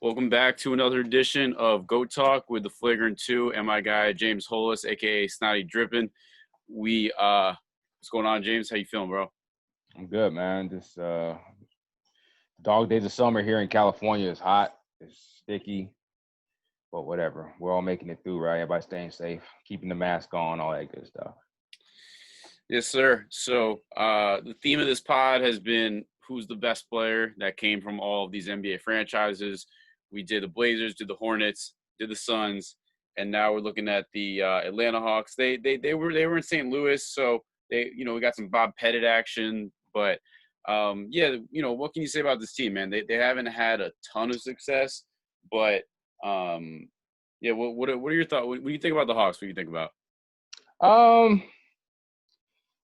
Welcome back to another edition of Goat Talk with the Flagrant 2 and my guy James Hollis, aka Snottie Drippen. What's going on, James? How you feeling, bro? I'm good, man. Just dog days of summer here in California is hot. It's sticky, but whatever. We're all making it through, right? Everybody staying safe, keeping the mask on, all that good stuff. Yes, sir. So the theme of this pod has been who's the best player that came from all of these NBA franchises. We did the Blazers, did the Hornets, did the Suns, and now we're looking at the Atlanta Hawks. They were in St. Louis, so we got some Bob Pettit action. But what can you say about this team, man? They haven't had a ton of success, but what are your thoughts? What do you think about the Hawks? What do you think about? Um,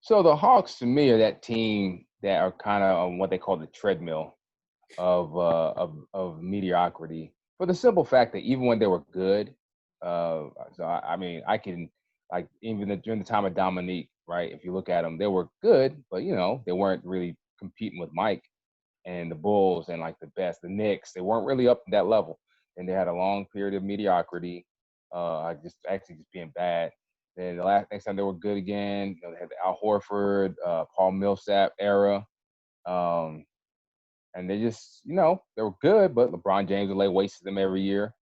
so the Hawks to me are that team that are kind of on what they call the treadmill of mediocrity. For the simple fact that even when they were good, I can like even during the time of Dominique, right? If you look at them, they were good, but they weren't really competing with Mike and the Bulls and like the Knicks. They weren't really up to that level, and they had a long period of mediocrity, just being bad. Then the next time they were good again, they had the Al Horford, Paul Millsap era. Um, and they just, they were good, but LeBron James would lay waste to them every year.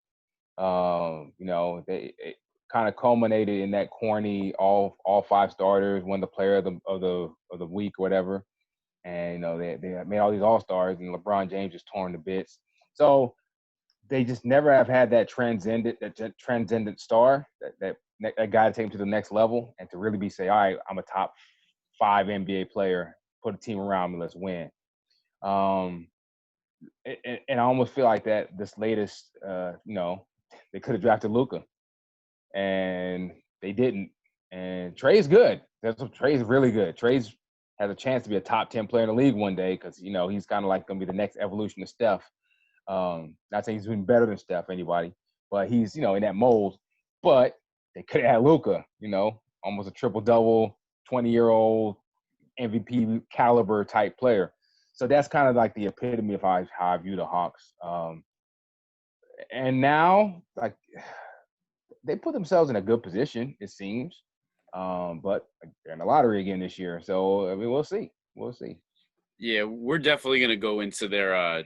They it kind of culminated in that corny all five starters, won the player of the week or whatever. And they made all these all stars, and LeBron James just torn to bits. So they just never have had that transcendent star, that guy to take him to the next level, and to really say, all right, I'm a top 5 NBA player, put a team around me, let's win. And I almost feel like that this latest, they could have drafted Luka, and they didn't. And Trae's good. Trae's really good. Trae's has a chance to be a top 10 player in the league one day because he's kind of like going to be the next evolution of Steph. Not saying he's been better than Steph, anybody, but he's in that mold. But they could have had Luka, almost a triple double, 20-year-old MVP caliber type player. So that's kind of like the epitome of how I view the Hawks. And now, like, they put themselves in a good position, it seems. But they're in the lottery again this year. So, I mean, we'll see. We'll see. Yeah, we're definitely going to go into their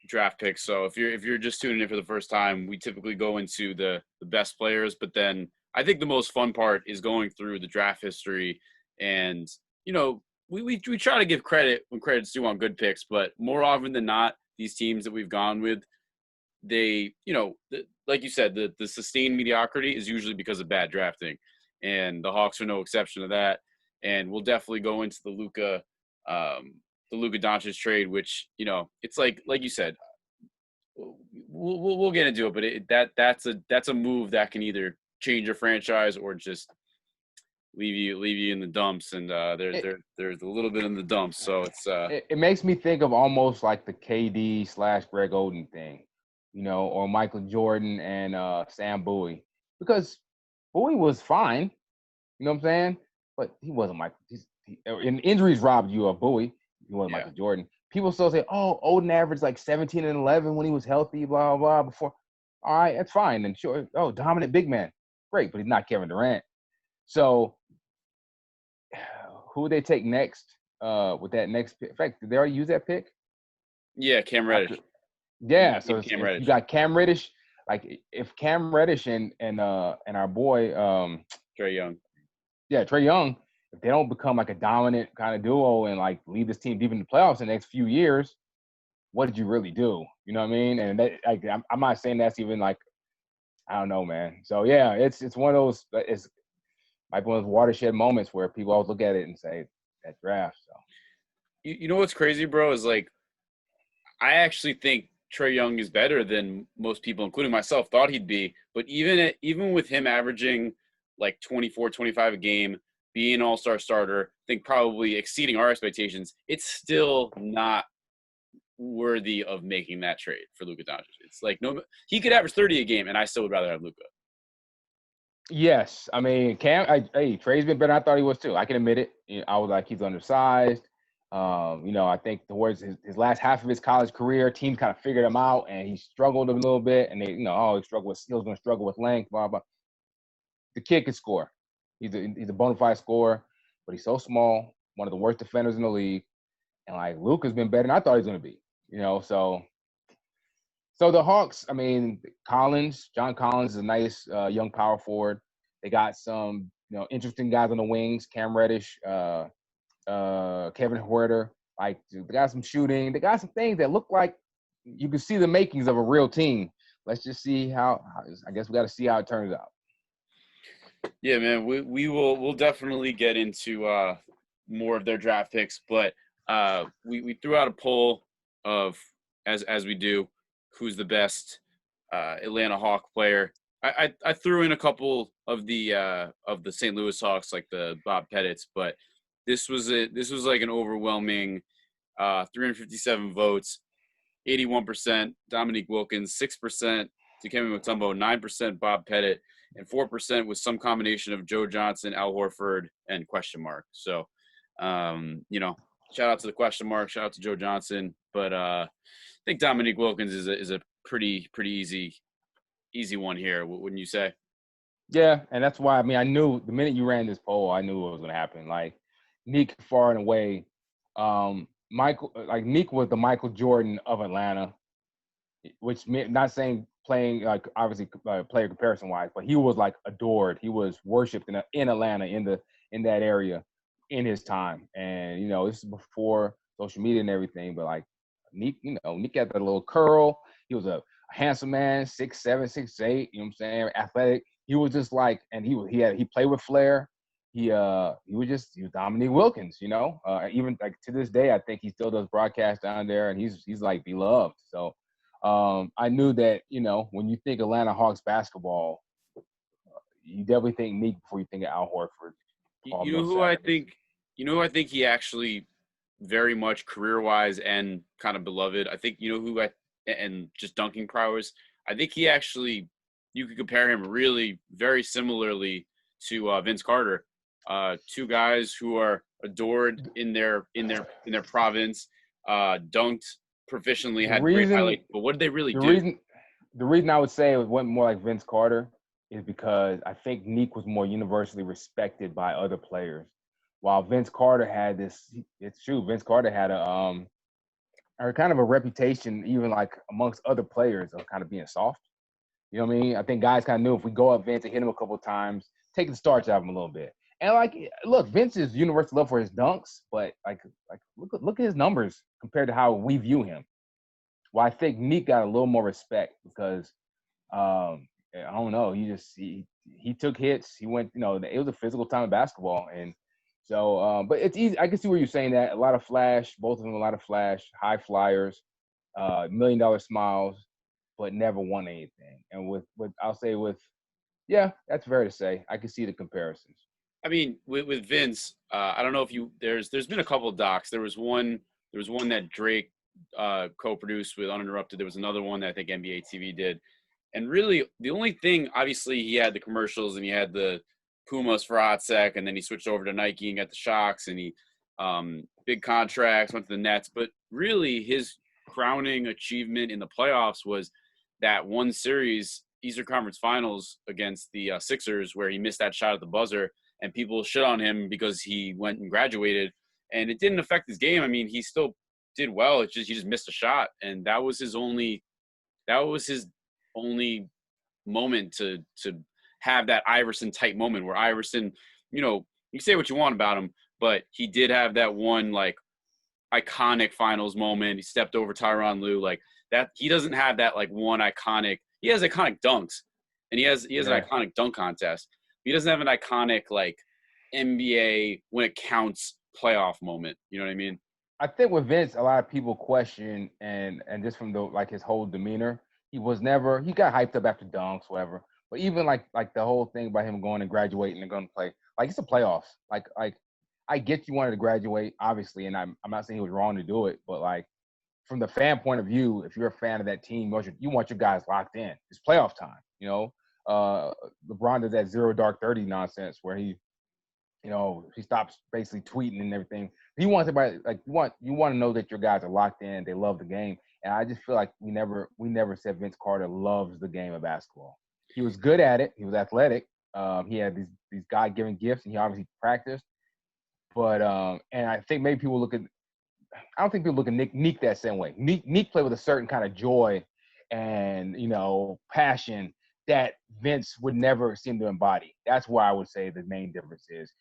draft picks. So if you're just tuning in for the first time, we typically go into the best players, but then I think the most fun part is going through the draft history. And we try to give credit when credit's due on good picks, but more often than not, these teams that we've gone with, they like you said, the sustained mediocrity is usually because of bad drafting, and the Hawks are no exception to that. And we'll definitely go into the Luka Doncic trade, which it's like you said, we'll get into it, but that's a move that can either change your franchise or just leave you in the dumps, and there's a little bit in the dumps, so it's it makes me think of almost like the KD/Greg Oden thing, or Michael Jordan and Sam Bowie, because Bowie was fine, you know what I'm saying, but he wasn't Michael. And injuries robbed you of Bowie. He wasn't Michael Jordan. People still say, "Oh, Oden averaged like 17 and 11 when he was healthy." Blah blah blah. Before, all right, that's fine. And sure, dominant big man, great, but he's not Kevin Durant. So, who would they take next? With that next pick? In fact, did they already use that pick? Yeah, Cam Reddish. Yeah, so you got Cam Reddish. Like if Cam Reddish and our boy Trae Young. Yeah, Trae Young. If they don't become like a dominant kind of duo and like lead this team deep in the playoffs in the next few years, what did you really do? You know what I mean? And that, like, I'm not saying that's even like, I don't know, man. So yeah, it's one of those. It's like one of those watershed moments where people always look at it and say that draft. So you know what's crazy, bro, is like I actually think Trae Young is better than most people, including myself, thought he'd be. But even with him averaging like 24, 25 a game, being an all-star starter, I think probably exceeding our expectations, it's still not worthy of making that trade for Luka Doncic. It's like he could average 30 a game, and I still would rather have Luka. Yes, I mean Trae's been better than I thought he was too. I can admit it. I was like, he's undersized. I think towards his last half of his college career, teams kind of figured him out, and he struggled a little bit. And they, he was going to struggle with length, blah blah. The kid can score. He's a bona fide scorer, but he's so small. One of the worst defenders in the league, and like Luka's been better than I thought he was going to be. So the Hawks, I mean, John Collins is a nice young power forward. They got some, interesting guys on the wings, Cam Reddish, Kevin Huerter. Like, they got some shooting. They got some things that look like you can see the makings of a real team. Let's just see I guess we got to see how it turns out. Yeah, man, we'll definitely get into more of their draft picks, but we threw out a poll of as we do, who's the best Atlanta Hawk player. I threw in a couple of the St. Louis Hawks, like the Bob Pettits, but this was like an overwhelming 357 votes, 81% Dominique Wilkins, 6% Dikembe Mutombo, 9% Bob Pettit, and 4% was some combination of Joe Johnson, Al Horford, and question mark. So, shout out to the question mark, shout out to Joe Johnson, but I think Dominique Wilkins is a pretty easy one here, wouldn't you say? Yeah, and that's why, I mean, I knew the minute you ran this poll, I knew what was going to happen. Like, Neek far and away, Neek was the Michael Jordan of Atlanta, which meant, not saying playing, like, obviously player comparison wise, but he was like adored. He was worshipped in Atlanta, in that area, in his time. And this is before social media and everything. But like Neek, Neek had that little curl. He was a handsome man, 6'7", 6'8". You know what I'm saying? Athletic. He was just like, and he played with flair. He was Dominique Wilkins. Even like to this day, I think he still does broadcast down there, and he's like beloved. So. I knew that, when you think Atlanta Hawks basketball, you definitely think Neek before you think of Al Horford. You know who I think? He actually very much career-wise and kind of beloved. I think and just dunking prowess. I think he actually, you could compare him really very similarly to Vince Carter. Two guys who are adored in their province, dunked proficiently, had great highlights, but what did they really do? The reason I would say it went more like Vince Carter is because I think Neek was more universally respected by other players, while Vince Carter had Vince Carter had a kind of a reputation, even like amongst other players, of kind of being soft. You know what I mean? I think guys kind of knew if we go up Vince and hit him a couple of times, take the starch out of him a little bit. And like, look, Vince is universal love for his dunks, but like look at his numbers compared to how we view him. Well, I think Neek got a little more respect because I don't know, he took hits. He went, it was a physical time of basketball, and so but it's easy. I can see where you're saying that. A lot of flash, both of them, a lot of flash, high flyers, $1 million smiles, but never won anything. And with I'll say yeah, that's fair to say. I can see the comparisons. I mean, with Vince, I don't know if there's been a couple of docs. There was one that Drake co-produced with Uninterrupted. There was another one that I think NBA TV did. And really, the only thing, obviously, he had the commercials and he had the Pumas for hot sec, and then he switched over to Nike and got the Shocks, and he big contracts, went to the Nets. But really, his crowning achievement in the playoffs was that one series, Eastern Conference Finals against the Sixers, where he missed that shot at the buzzer, and people shit on him because he went and graduated, and it didn't affect his game. I mean, he still did well. It's just he just missed a shot, and that was his only moment to have that Iverson type moment where Iverson, you say what you want about him, but he did have that one like iconic finals moment. He stepped over Tyronn Lue, like that. He doesn't have that like one iconic. He has iconic dunks, and he has an iconic dunk contest. He doesn't have an iconic like NBA when it counts playoff moment. You know what I mean? I think with Vince, a lot of people question and just from his whole demeanor, he got hyped up after dunks, whatever. But even like the whole thing about him going and graduating and going to play, like, it's the playoffs. Like I get you wanted to graduate, obviously, and I'm not saying he was wrong to do it, but like from the fan point of view, if you're a fan of that team, you want your guys locked in. It's playoff time, LeBron does that 0 dark 30 nonsense where he he stops basically tweeting and everything. He wants everybody like you want to know that your guys are locked in, they love the game. And I just feel like we never said Vince Carter loves the game of basketball. He was good at it. He was athletic. He had these God-given gifts, and he obviously practiced. But and I think maybe people look at I don't think people look at Nick that same way. Nick played with a certain kind of joy and passion that Vince would never seem to embody. That's where I would say the main difference is.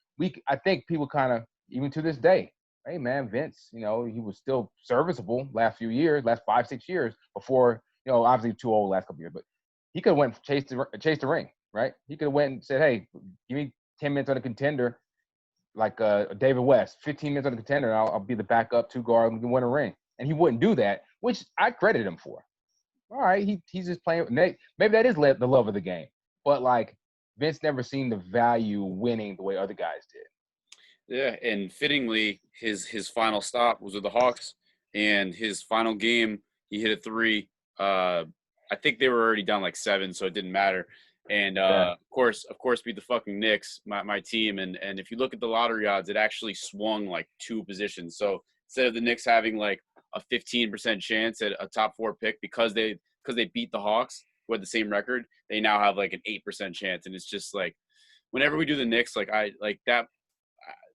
I think people kind of even to this day, hey man, Vince, he was still serviceable last few years, last 5-6 years before obviously too old last couple years, but he could have went and chased the ring, right? He could have went and said, hey, give me 10 minutes on a contender like David West, 15 minutes on the contender, and I'll be the backup two guard and win a ring. And he wouldn't do that, which I credit him for. All right, he's just playing. Maybe that is the love of the game, but like Vince never seen the value winning the way other guys did. Yeah, and fittingly, his final stop was with the Hawks, and his final game, he hit a three. I think they were already down like 7, so it didn't matter. And of course, beat the fucking Knicks, my team. And if you look at the lottery odds, it actually swung like 2 positions. So instead of the Knicks having like a 15% chance at a top 4 pick because they beat the Hawks who had the same record, they now have like an 8% chance. And it's just like whenever we do the Knicks, like I like that.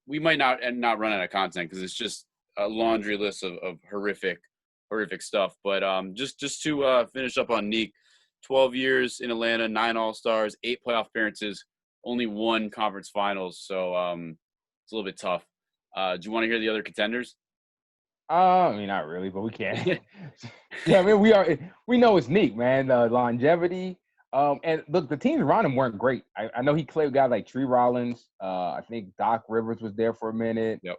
We might not run out of content because it's just a laundry list of horrific stuff. But just to finish up on Neek, 12 years in Atlanta, 9 All-Stars, 8 playoff appearances, only 1 conference finals. So it's a little bit tough. Do you want to hear the other contenders? I mean, not really, but we can. Yeah, I mean, we know it's Neek, man. The longevity. And look, the teams around him weren't great. I know he played with guys like Tree Rollins. I think Doc Rivers was there for a minute. Yep.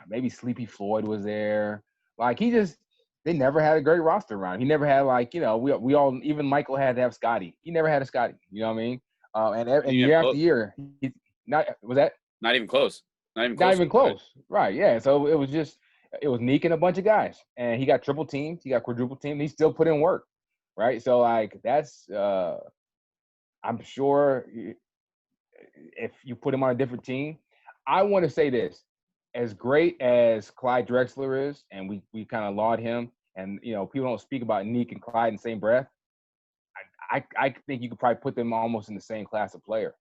Maybe Sleepy Floyd was there. Like they never had a great roster around him. He never had we all, even Michael had to have Scotty. He never had a Scotty. You know what I mean? And year after year, he not was that not even close. Not even close. Right? Yeah. So it was Neek and a bunch of guys, and he got triple teamed. He got quadruple teamed. He still put in work. Right. So like that's I'm sure if you put him on a different team, I want to say this. As great as Clyde Drexler is, and we kind of laud him, and people don't speak about Neek and Clyde in the same breath. I think you could probably put them almost in the same class of player.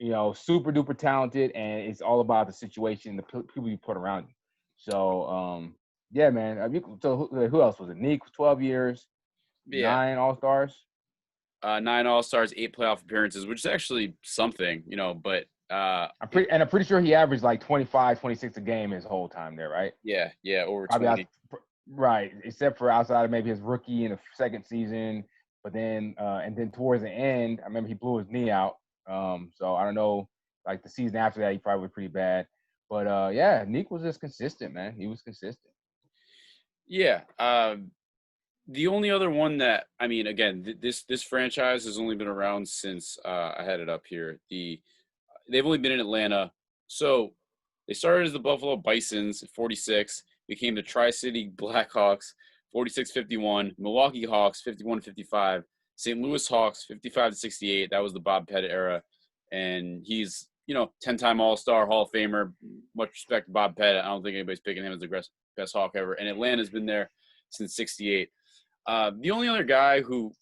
Super duper talented, and it's all about the situation, the people you put around you. So yeah, man. So who else was it? Neek was 12 years, 9 All-Stars. 9 All-Stars, 8 playoff appearances, which is actually something, but I'm pretty sure he averaged like 25, 26 a game his whole time there, right? Yeah, over 20. Right, except for outside of maybe his rookie in the second season, but then and then towards the end, I remember he blew his knee out. So I don't know, like the season after that, he probably was pretty bad. But yeah, Neek was just consistent, man. He was consistent. Yeah. The only other one that, I mean, again, this franchise has only been around since I had it up here. They've only been in Atlanta. So they started as the Buffalo Bisons at 46, became the Tri-City Blackhawks, 46-51, Milwaukee Hawks, 51-55, St. Louis Hawks, 55-68. That was the Bob Pettit era. And he's, 10-time All-Star, Hall of Famer. Much respect to Bob Pettit. I don't think anybody's picking him as the best Hawk ever. And Atlanta's been there since 68. The only other guy who,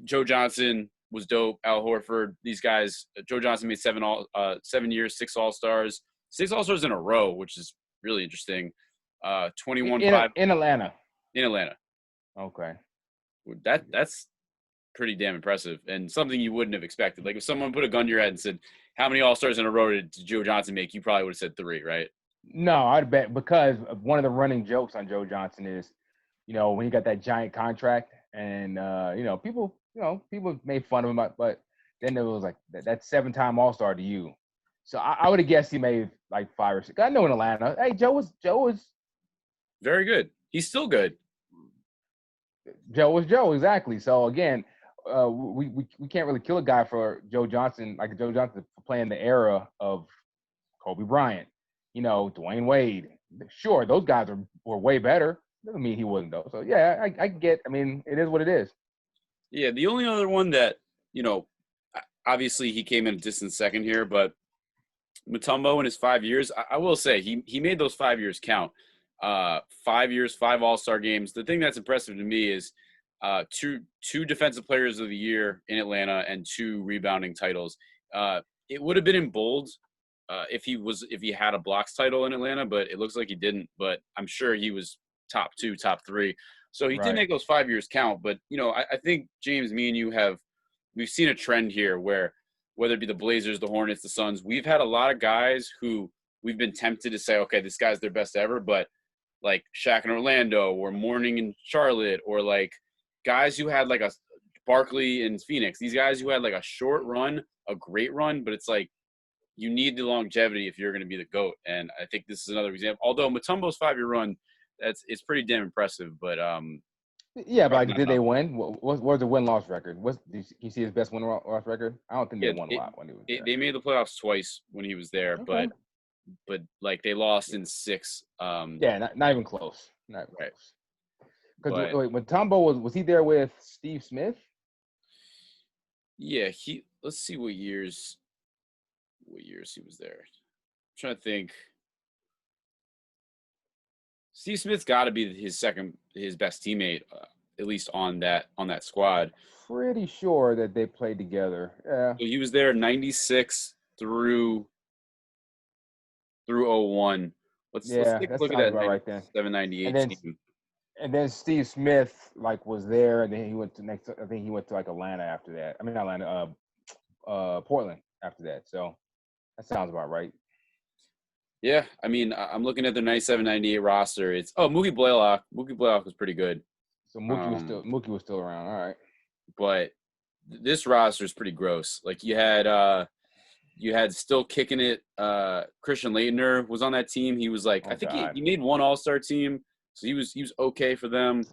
Joe Johnson was dope. Al Horford, these guys. Joe Johnson made 7 years, 6 All-Stars, 6 All-Stars in a row, which is really interesting. 21-5 in Atlanta. In Atlanta. Okay. That's pretty damn impressive and something you wouldn't have expected. Like if someone put a gun to your head and said, "How many All-Stars in a row did Joe Johnson make?" You probably would have said 3, right? No, I'd bet because one of the running jokes on Joe Johnson is, when he got that giant contract, and people made fun of him, but then it was like that 7-time All-Star to you. So I would have guessed he made like 5 or 6. I know in Atlanta, hey, Joe was very good. He's still good. Joe was Joe, exactly. So again, we can't really kill a guy for Joe Johnson, like Joe Johnson, for playing the era of Kobe Bryant, Dwayne Wade. Sure, those guys were way better. Doesn't mean he wasn't though. So yeah, I get. I mean, it is what it is. Yeah, the only other one that obviously he came in a distant second here, but Mutombo in his 5 years, I will say he made those 5 years count. 5 years, 5 All-Star games. The thing that's impressive to me is two Defensive Players of the Year in Atlanta and 2 rebounding titles. It would have been in bold if he had a blocks title in Atlanta, but it looks like he didn't. But I'm sure he was top 2, top 3. So he did Right. make those 5 years count. But I think James, me and you we've seen a trend here where whether it be the Blazers, the Hornets, the Suns, we've had a lot of guys who we've been tempted to say, okay, this guy's their best ever, but like Shaq in Orlando or Mourning in Charlotte, or like guys who had like a Barkley in Phoenix, these guys who had like a short run, a great run, but it's like you need the longevity if you're going to be the GOAT. And I think this is another example. Although Mutombo's 5-year run, it's pretty damn impressive, but Yeah, but probably like, not did they enough. win? What was the win-loss record? Can you see his best win-loss record? I don't think they Yeah, won a lot when he was there. they made the playoffs twice when he was there, Okay. but like they lost in 6. Yeah, not even close. Not even Right. close. Because But when Tombo was he there with Steve Smith? yeah, let's see what years he was there. I'm trying to think. Steve Smith's got to be his best teammate, at least on that squad. Pretty sure that they played together. Yeah. So he was there 96 through 01. Let's Yeah, take a that look at sounds that about right then. 97 And 98 then team. and then Steve Smith was there, and then he went to I think he went to like Atlanta after that. I mean, not Atlanta, Portland after that. So that sounds about right. Yeah, I mean, I'm looking at their 97 98 roster. It's Mookie Blaylock. Mookie Blaylock was pretty good. So Um, Mookie was still around. All right. but this roster is pretty gross. Like you had still kicking it. Christian Leitner was on that team. He was like, Oh I think he God. made one All-Star team, so he was okay for them.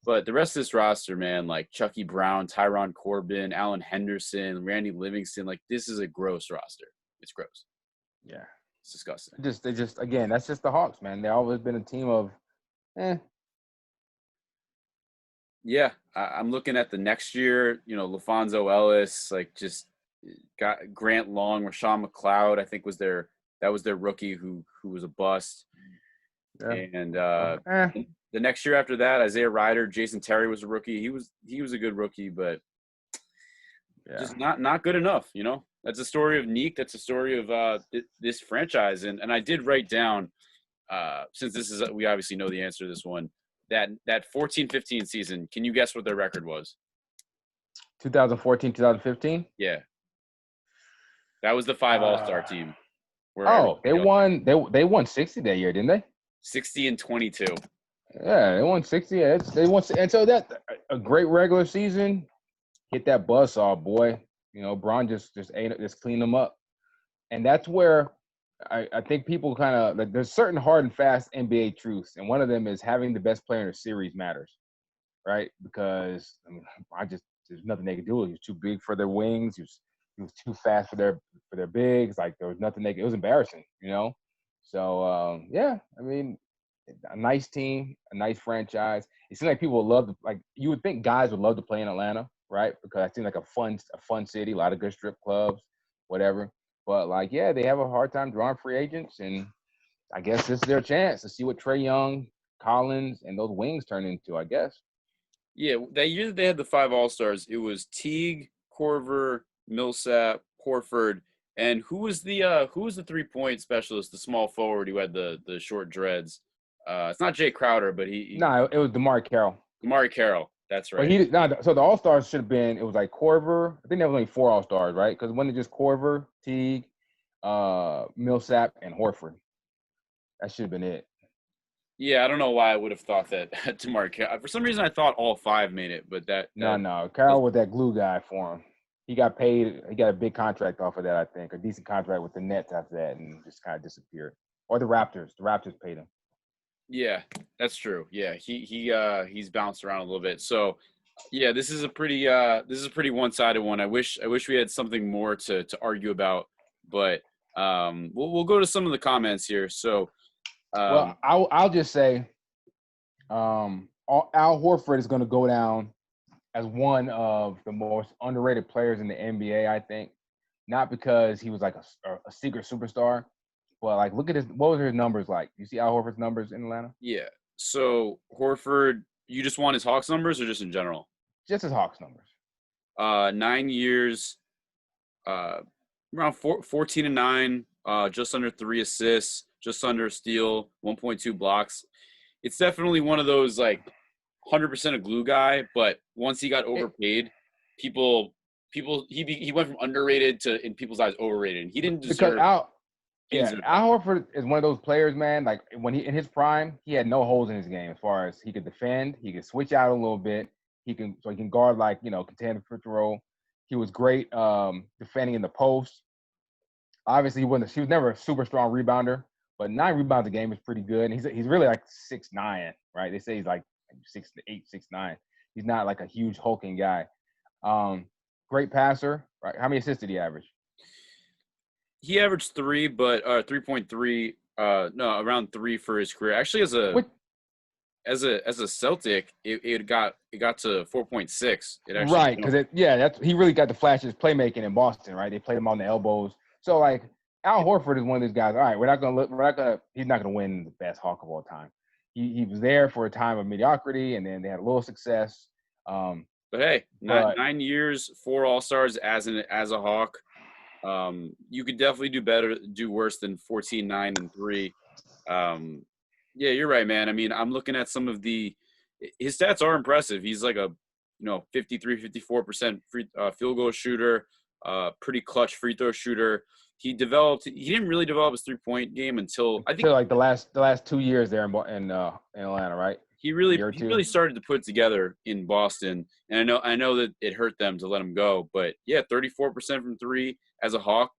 But the rest of this roster, man, like Chucky Brown, Tyron Corbin, Alan Henderson, Randy Livingston, like this is a gross roster. It's gross. Yeah. It's disgusting. They just again, that's just the Hawks, man. They always been a team of, eh. Yeah, I'm looking at the next year. LaFonso Ellis, like just got Grant Long, Rashawn McLeod. I think was their rookie who was a bust. Yeah. And So, eh. the next year after that, Isaiah Ryder, Jason Terry was a rookie. He was a good rookie, but Yeah. just not good enough. That's a story of Neek. That's a story of this franchise. And I did write down since we obviously know the answer to this one. That 14-15 season. Can you guess what their record was? 2014, 2015. Yeah, that was the 5 All-Star team. They won. They won 60 that year, didn't they? 60 and 22. Yeah, they won 60. Yeah, they won, and so that a great regular season. Hit that buzzsaw, boy. Braun just cleaned them up, and that's where I think people kind of like. There's certain hard and fast NBA truths, and one of them is having the best player in a series matters, right? Because there's nothing they could do. He was too big for their wings. He was too fast for their bigs. Like there was nothing it was embarrassing. So yeah, I mean, a nice team, a nice franchise. It seems like people would love to, like, you would think guys would love to play in Atlanta, right? Because it seems like a fun city, a lot of good strip clubs, whatever. But like, yeah, they have a hard time drawing free agents, and I guess this is their chance to see what Trae Young, Collins, and those wings turn into, I guess. Yeah, that year that they had the 5 All-Stars, it was Teague, Corver, Millsap, Horford, and who was the 3-point specialist, the small forward who had the short dreads? It's not Jay Crowder, but No, it was DeMar Carroll. Amari Carroll. That's But right. so the All Stars should have been. It was like Corver. I think there was only 4 All Stars, right? Because when it just Corver, Teague, Millsap, and Horford. That should have been it. Yeah, I don't know why I would have thought that DeMar Carroll. For some reason, I thought all 5 made it, but that No. Carroll was that glue guy for him. He got paid. He got a big contract off of that, I think, a decent contract with the Nets after that, and just kind of disappeared. Or the Raptors. The Raptors paid him. Yeah, that's true. Yeah, he's bounced around a little bit. So, yeah, this is a pretty one-sided one. I wish we had something more to argue about, but we'll go to some of the comments here. So, Well, I'll just say, Al Horford is going to go down as one of the most underrated players in the NBA. I think not because he was like a secret superstar, but like look at his what was his numbers like? You see Al Horford's numbers in Atlanta? Yeah. So Horford, you just want his Hawks numbers or just in general? Just his Hawks numbers. 9 years, uh, around 14 and 9, just under 3 assists, just under a steal, 1.2 blocks. It's definitely one of those like 100% a glue guy, but once he got It, overpaid, people he went from underrated to in people's eyes overrated. He didn't because deserve Al he didn't Yeah, deserve that. Al Horford is one of those players, man. Like when he in his prime, he had no holes in his game as far as he could defend, he could switch out a little bit, he can guard like contend for the role. He was great defending in the post. Obviously, he was never a super strong rebounder, but 9 rebounds a game is pretty good. And he's really like 6'9", right? They say he's like 6'8", 6'9". He's not like a huge hulking guy. Great passer, right? How many assists did he average? He averaged 3, but 3.3. No, around 3 for his career. Actually, Which, as a Celtic, it got to 4.6. It actually right, because jumped. that's he really got the flashes playmaking in Boston, right? They played him on the elbows. So like Al Horford is one of these guys. All right, he's not gonna win the best Hawk of all time. He was there for a time of mediocrity, and then they had a little success. But hey, But 9 years, 4 All-Stars as a Hawk. You could definitely do worse than 14, 9, and 3. Um, yeah, you're right, man. I mean, I'm looking at some of his stats are impressive. He's like a 53, 54% field goal shooter, pretty clutch free throw shooter. He didn't really develop his 3-point game until I think until like the last 2 years there in Atlanta, right? A year or he two. really started to put it together in Boston. And I know that it hurt them to let him go, but yeah, 34% from 3 as a Hawk,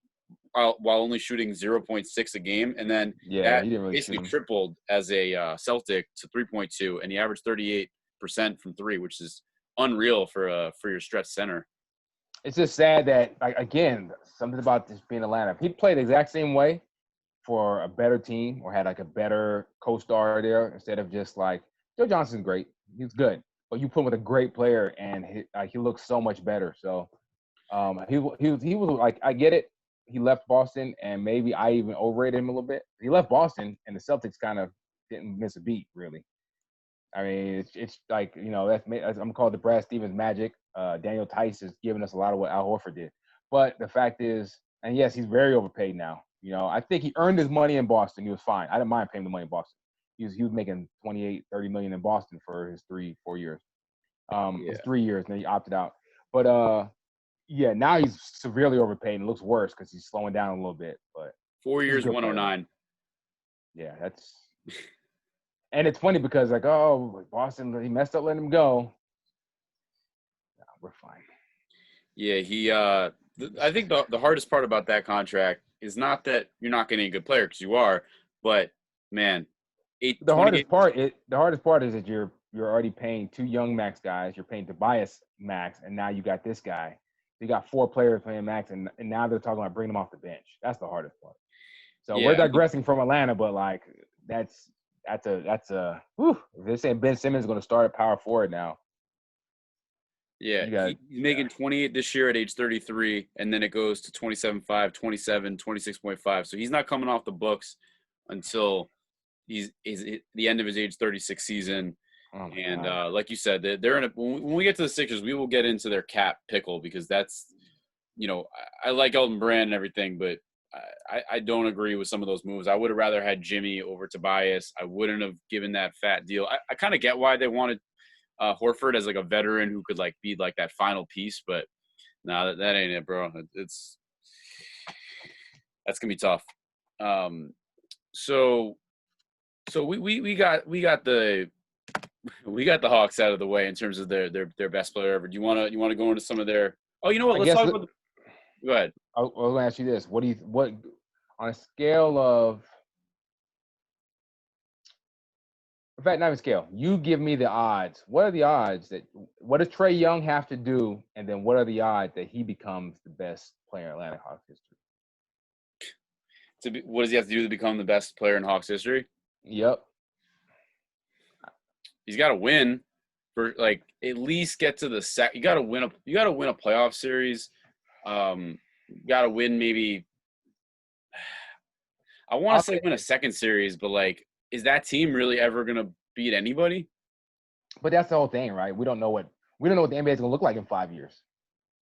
while only shooting 0.6 a game, and then Yeah, that he didn't really shoot basically him. tripled as a Celtic to 3.2, and he averaged 38% from 3, which is unreal for your stretch center. It's just sad that like again something about this being Atlanta. If he played the exact same way for a better team or had like a better co-star there instead of just like Joe Johnson's great, he's good, but you put him with a great player and he looks so much better. So he was like I get it. He left Boston and maybe I even overrated him a little bit. He left Boston and the Celtics kind of didn't miss a beat really. I mean, it's like I'm called the Brad Stevens magic. Daniel Tice has given us a lot of what Al Horford did, but the fact is, and yes, he's very overpaid now. I think he earned his money in Boston. He was fine. I didn't mind paying the money in Boston. He was making 28, 30 million in Boston for his 3-4 years. It was Yeah, 3 years, and then he opted out. But yeah, now he's severely overpaid and it looks worse because he's slowing down a little bit. But 4 he's a years, good player though. 109. Yeah, that's and it's funny because like Boston he messed up letting him go. No, we're fine. Yeah, I think the hardest part about that contract is not that you're not getting a good player, because you are, but man, eight The twenty hardest eight. part is that you're already paying 2 young max guys. You're paying Tobias max, and now you got this guy. You got 4 players playing max, and now they're talking about bringing them off the bench. That's the hardest part. So we're Yeah, I mean, digressing from Atlanta, but like that's a whew. If they're saying Ben Simmons is going to start at power forward now, yeah, you got he's yeah. making 28 this year at age 33, and then it goes to 27.5, 27, 26.5. So he's not coming off the books until he's at the end of his age 36 season. Oh my And god. like you said, they're in a when we get to the Sixers, we will get into their cap pickle, because that's I like Elton Brand and everything, but I don't agree with some of those moves. I would have rather had Jimmy over Tobias. I wouldn't have given that fat deal. I kind of get why they wanted Horford as like a veteran who could like be like that final piece, but no, that ain't it, bro. That's gonna be tough. Um, so we got the Hawks out of the way in terms of their best player ever. Do you wanna go into some of their? Oh, you know what? I Let's guess talk about. Go ahead. I'll going to ask you this: what on a scale of in fact, not even scale. You give me the odds. What are the odds what does Trae Young have to do, and then what are the odds that he becomes the best player in Atlantic Hawks history? What does he have to do to become the best player in Hawks history? Yep. He's got to win for like at least get to the You got to win a playoff series. You got to win maybe. I want I'll to say say win a this, second series, but like, is that team really ever gonna beat anybody? but that's the whole thing, right? We don't know what the NBA is gonna look like in 5 years.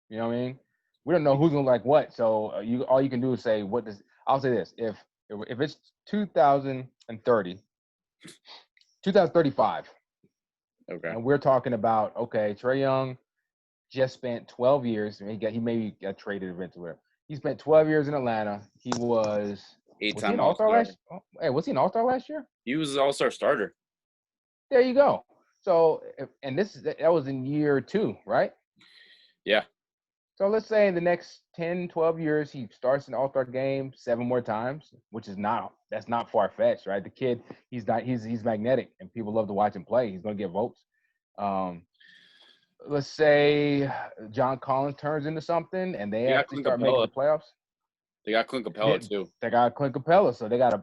You know what I mean? We don't know who's gonna like what. So all you can do is say what does. I'll say this: if it's 2030, 2035, Okay, and we're talking about okay, Trae Young just spent 12 years. He maybe got traded eventually. He spent 12 years in Atlanta. He was he eight-time an All Star All-Star. last? Oh, hey, was he an All Star last year? He was an All-Star starter. There you go. So and that was in year 2, right? Yeah, So let's say in the next 10, 12 years, he starts an All-Star game 7 more times, which is that's not far-fetched, right? The kid, he's magnetic and people love to watch him play. He's going to get votes. Um, let's say John Collins turns into something and they they got actually Clint start making Capella. the playoffs. They got Clint Capella Yeah, too. they got Clint Capella, so they got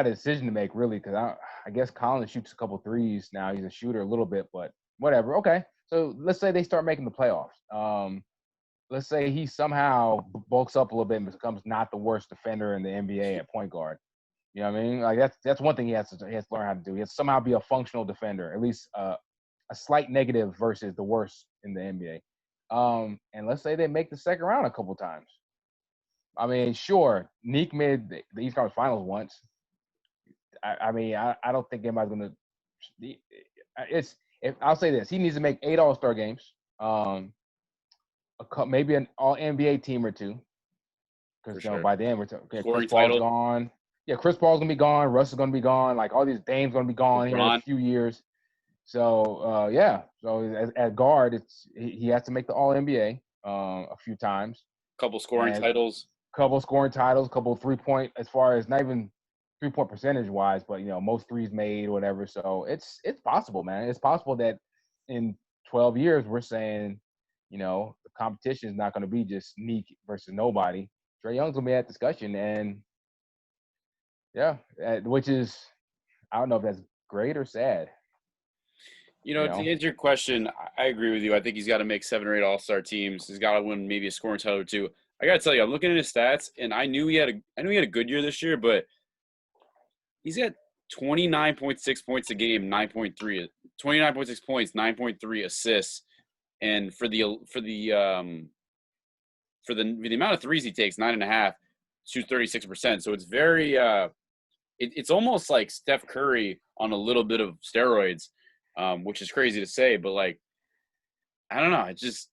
a decision to make really because I guess Collins shoots a couple threes now. He's a shooter a little bit, but whatever. Okay, so let's say they start making the playoffs. Let's say he somehow bulks up a little bit and becomes not the worst defender in the NBA at point guard. You know what I mean? Like that's one thing he has to learn how to do. He has to somehow be a functional defender, at least a slight negative versus the worst in the NBA. And let's say they make the second round a couple times. I mean, sure, Neek made the East Conference Finals once. I don't think anybody's gonna. It's if I'll say this, he needs to make 8 All-Star games. Maybe an All NBA team or two, For because sure. by then Chris Scoring Paul's title. gone. Yeah, Chris Paul's gonna be gone. Russ is gonna be gone. Like all these Dame's gonna be gone here in a LeBron. few years. So yeah. So at guard, he has to make the All NBA a few times Couple scoring and titles. couple scoring titles, couple 3-point as far as not even 3-point percentage wise, but most threes made, whatever. So it's possible, man. It's possible that in 12 years we're saying, the competition is not going to be just Neek versus nobody. Trae Young's gonna be at discussion, and yeah, which is I don't know if that's great or sad. You To know, answer your question, I agree with you. I think he's got to make 7 or 8 All-Star teams. He's got to win maybe a scoring title or two. I got to tell you, I'm looking at his stats, and I knew he had a good year this year, but he's got 29.6 points a game, 29.6 points, 9.3 assists, and for the amount of threes he takes, 9.5, shoots 36%. So it's very it's almost like Steph Curry on a little bit of steroids, which is crazy to say, but like I don't know, it's just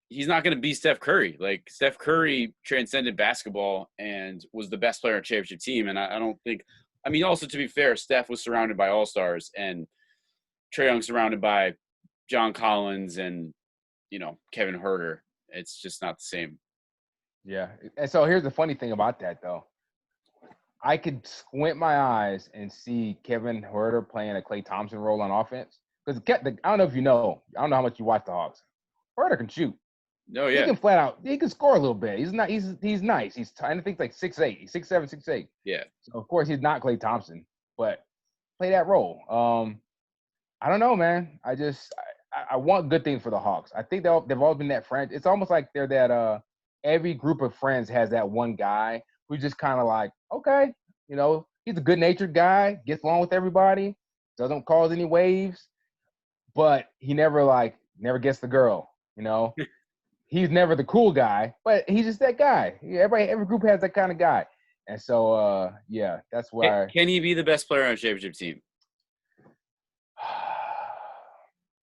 he's not going to be Steph Curry. Like Steph Curry transcended basketball and was the best player on a championship team, and I don't think. I mean, also to be fair, Steph was surrounded by all stars, and Trae Young surrounded by John Collins and Kevin Herter. It's just not the same. yeah. And so here's the funny thing about that, though. I could squint my eyes and see Kevin Huerter playing a Klay Thompson role on offense. Because I don't know if you know, I don't know how much you watch the Hawks. Huerter can shoot. Oh He yeah, can flat out. He can score a little bit. He's not. He's nice. I think like 6'8". He's 6'7", 6'8". yeah. So of course he's not Klay Thompson, but play that role. I don't know, man. I want good things for the Hawks. I think they've always been that friend. It's almost like they're that. Every group of friends has that one guy who just kind of like, okay, he's a good natured guy, gets along with everybody, doesn't cause any waves, but he never gets the girl. He's never the cool guy, but he's just that guy. Every group has that kind of guy. And so, yeah, that's why. Can he be the best player on a championship team?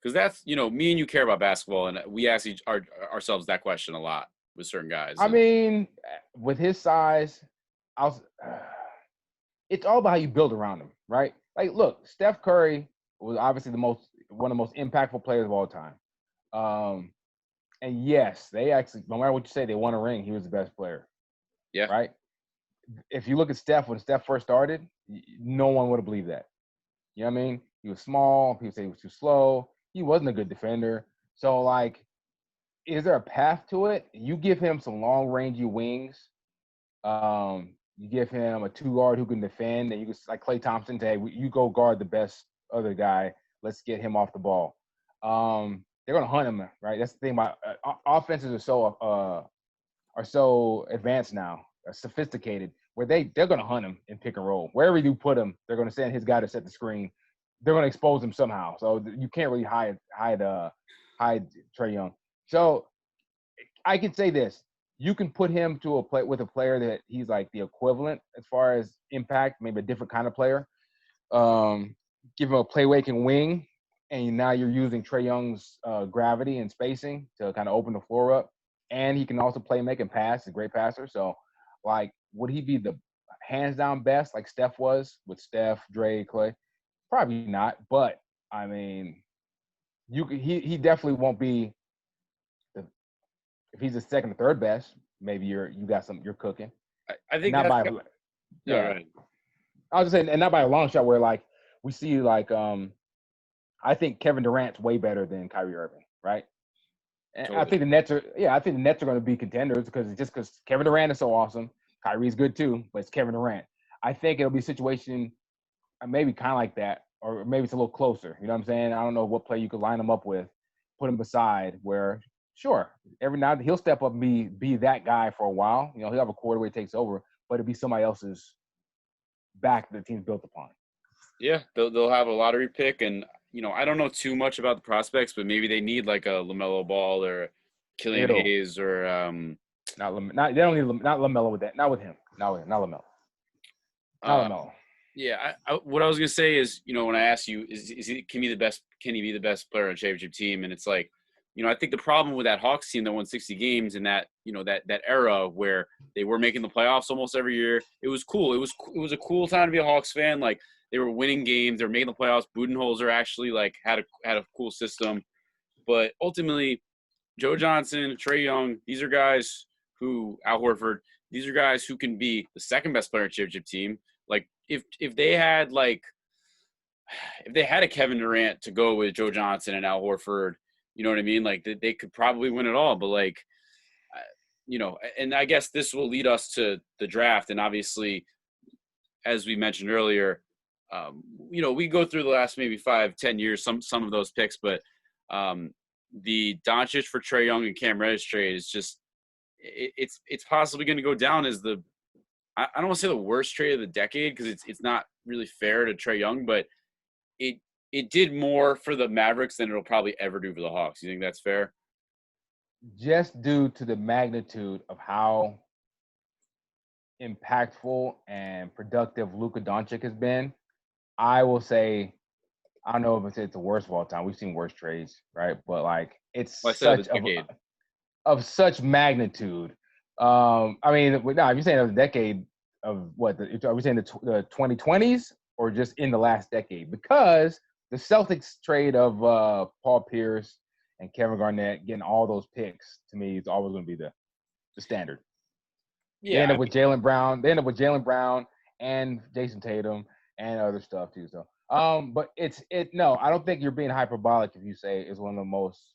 Because that's me and you care about basketball, and we ask ourselves that question a lot with certain guys. I mean, with his size, I'll, it's all about how you build around him, right? Like, look, Steph Curry was obviously one of the most impactful players of all time. And yes, they actually, no matter what you say, they won a ring. He was the best player, Yeah. right? If you look at Steph, when Steph first started, no one would have believed that. You know what I mean? He was small. People say he was too slow. He wasn't a good defender. So, like, is there a path to it? You give him some long-rangey wings. You give him a 2 guard who can defend, and you can, like Klay Thompson, say, you go guard the best other guy let's get him off the ball. They're going to hunt him, right? That's the thing about offenses are so advanced now, sophisticated, where they're going to hunt him in pick and roll. Wherever you put him, they're going to send his guy to set the screen. They're going to expose him somehow. So you can't really hide Trae Young. So I can say this: you can put him to with a player that he's like the equivalent as far as impact, maybe a different kind of player. Give him a playmaking wing, and now you're using Trae Young's gravity and spacing to kind of open the floor up. And he can also play, make, and pass. He's a great passer. So, like, would he be the hands down best like Steph was with Steph, Dre, Clay? Probably not. But I mean, he definitely won't be if he's the second or third best. Maybe you're cooking. I think not that's by yeah. right. I was just saying, and not by a long shot. Where like we see like I think Kevin Durant's way better than Kyrie Irving, right? And Totally. I think the Nets are going to be contenders because Kevin Durant is so awesome. Kyrie's good too, but it's Kevin Durant. I think it'll be a situation maybe kind of like that, or maybe it's a little closer. You know what I'm saying? I don't know what play you could line him up with, put him beside where, sure, every now and then he'll step up and be that guy for a while. You know, he'll have a quarter where he takes over, but it'll be somebody else's back that the team's built upon. Yeah, they'll have a lottery pick, and I don't know too much about the prospects, but maybe they need like a LaMelo Ball or Killian Hayes or they don't need not LaMelo with that, not with him, not LaMelo, not LaMelo. Yeah, what I was gonna say is, when I asked you, can he be the best player on a championship team? And it's like, I think the problem with that Hawks team that won 60 games in that, that era where they were making the playoffs almost every year, it was cool. It was a cool time to be a Hawks fan. Like, they were winning games, they were making the playoffs. Budenholzer actually like had a cool system, but ultimately, Joe Johnson, Trae Young, these are guys who Al Horford, these are guys who can be the second best player on a championship team. Like, if they had a Kevin Durant to go with Joe Johnson and Al Horford, you know what I mean? Like, they could probably win it all. But like, and I guess this will lead us to the draft. And obviously, as we mentioned earlier, we go through the last maybe 5-10 years, some of those picks, but the Doncic for Trae Young and Cam Reddish trade is just it's possibly going to go down as I don't want to say the worst trade of the decade, because it's not really fair to Trae Young, but it did more for the Mavericks than it'll probably ever do for the Hawks. You think that's fair? Just due to the magnitude of how impactful and productive Luka Doncic has been, I will say, I don't know if it's the worst of all time. We've seen worse trades, right? But like, it's of such magnitude. I mean, if you're saying of the decade of what? Are we saying the 2020s or just in the last decade? Because the Celtics trade of Paul Pierce and Kevin Garnett getting all those picks, to me, is always going to be the standard. Yeah, they end up with Jaylen Brown. They end up with Jaylen Brown and Jason Tatum and other stuff too. So, but no, I don't think you're being hyperbolic if you say it's one of the most.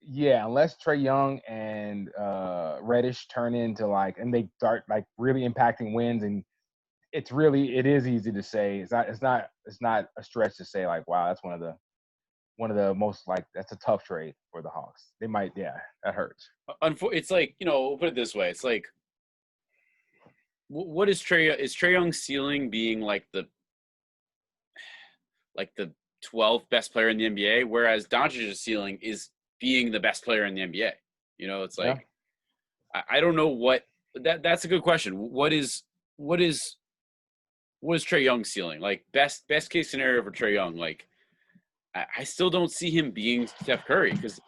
Yeah, unless Trae Young and Reddish turn into and they start like really impacting wins, and it is easy to say it's not a stretch to say like, wow, that's one of the most that's a tough trade for the Hawks. They might, yeah, that hurts. It's like, we'll put it this way. It's like, what is Trae Young's ceiling being like the 12th best player in the NBA, whereas Doncic's ceiling is being the best player in the NBA. It's like, yeah. I don't know what that's a good question. What is Trae Young's ceiling? Like, best case scenario for Trae Young. Like, I still don't see him being Steph Curry, because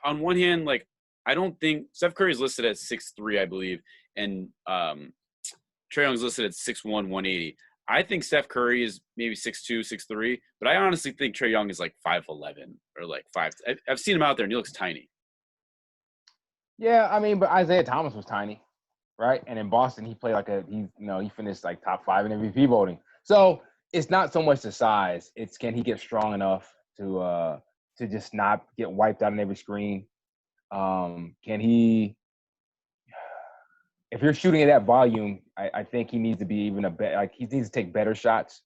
on one hand, like, I don't think Steph Curry is listed at 6'3", I believe, and Trae Young's listed at 6'1", 180. I think Steph Curry is maybe 6'2", 6'3", but I honestly think Trae Young is like 5'11" or like 5. I've seen him out there, and he looks tiny. Yeah, I mean, but Isaiah Thomas was tiny, right? And in Boston, he played he finished like top 5 in MVP voting. So it's not so much the size; it's can he get strong enough to just not get wiped out on every screen? Can he? If you're shooting at that volume, I think he needs to be even he needs to take better shots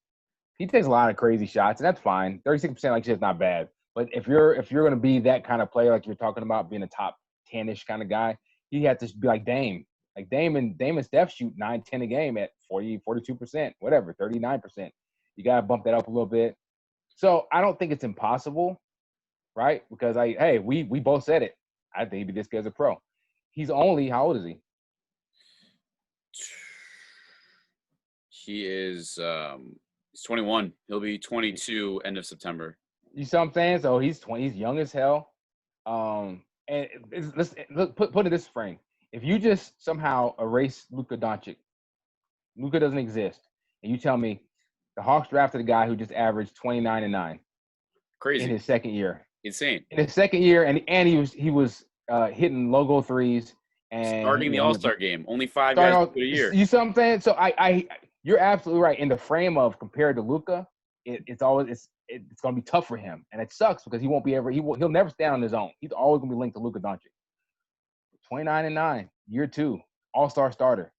He takes a lot of crazy shots, and that's fine. 36%, like you said, is not bad. But if you're going to be that kind of player, like you're talking about, being a top 10-ish kind of guy, he had to be like Dame. Like Dame and Steph shoot 9, 10 a game at 40, 42%, whatever, 39%. You got to bump that up a little bit. So I don't think it's impossible, right? Because we both said it. I think he'd be this good as a pro. He's only, how old is he? He is he's 21. He'll be 22 end of September. You see what I'm saying? So he's 20. He's young as hell. And let's put it this frame. If you just somehow erase Luka Doncic, Luka doesn't exist, and you tell me the Hawks drafted a guy who just averaged 29-9 Crazy in his second year. Insane. In his second year, and he was hitting logo threes and starting the All-Star game. Only 5 guys a year. You see what I'm saying? So you're absolutely right. In the frame of compared to Luka, it's going to be tough for him, and it sucks because he'll never stand on his own. He's always going to be linked to Luka Doncic. 29-9, year 2, All-Star starter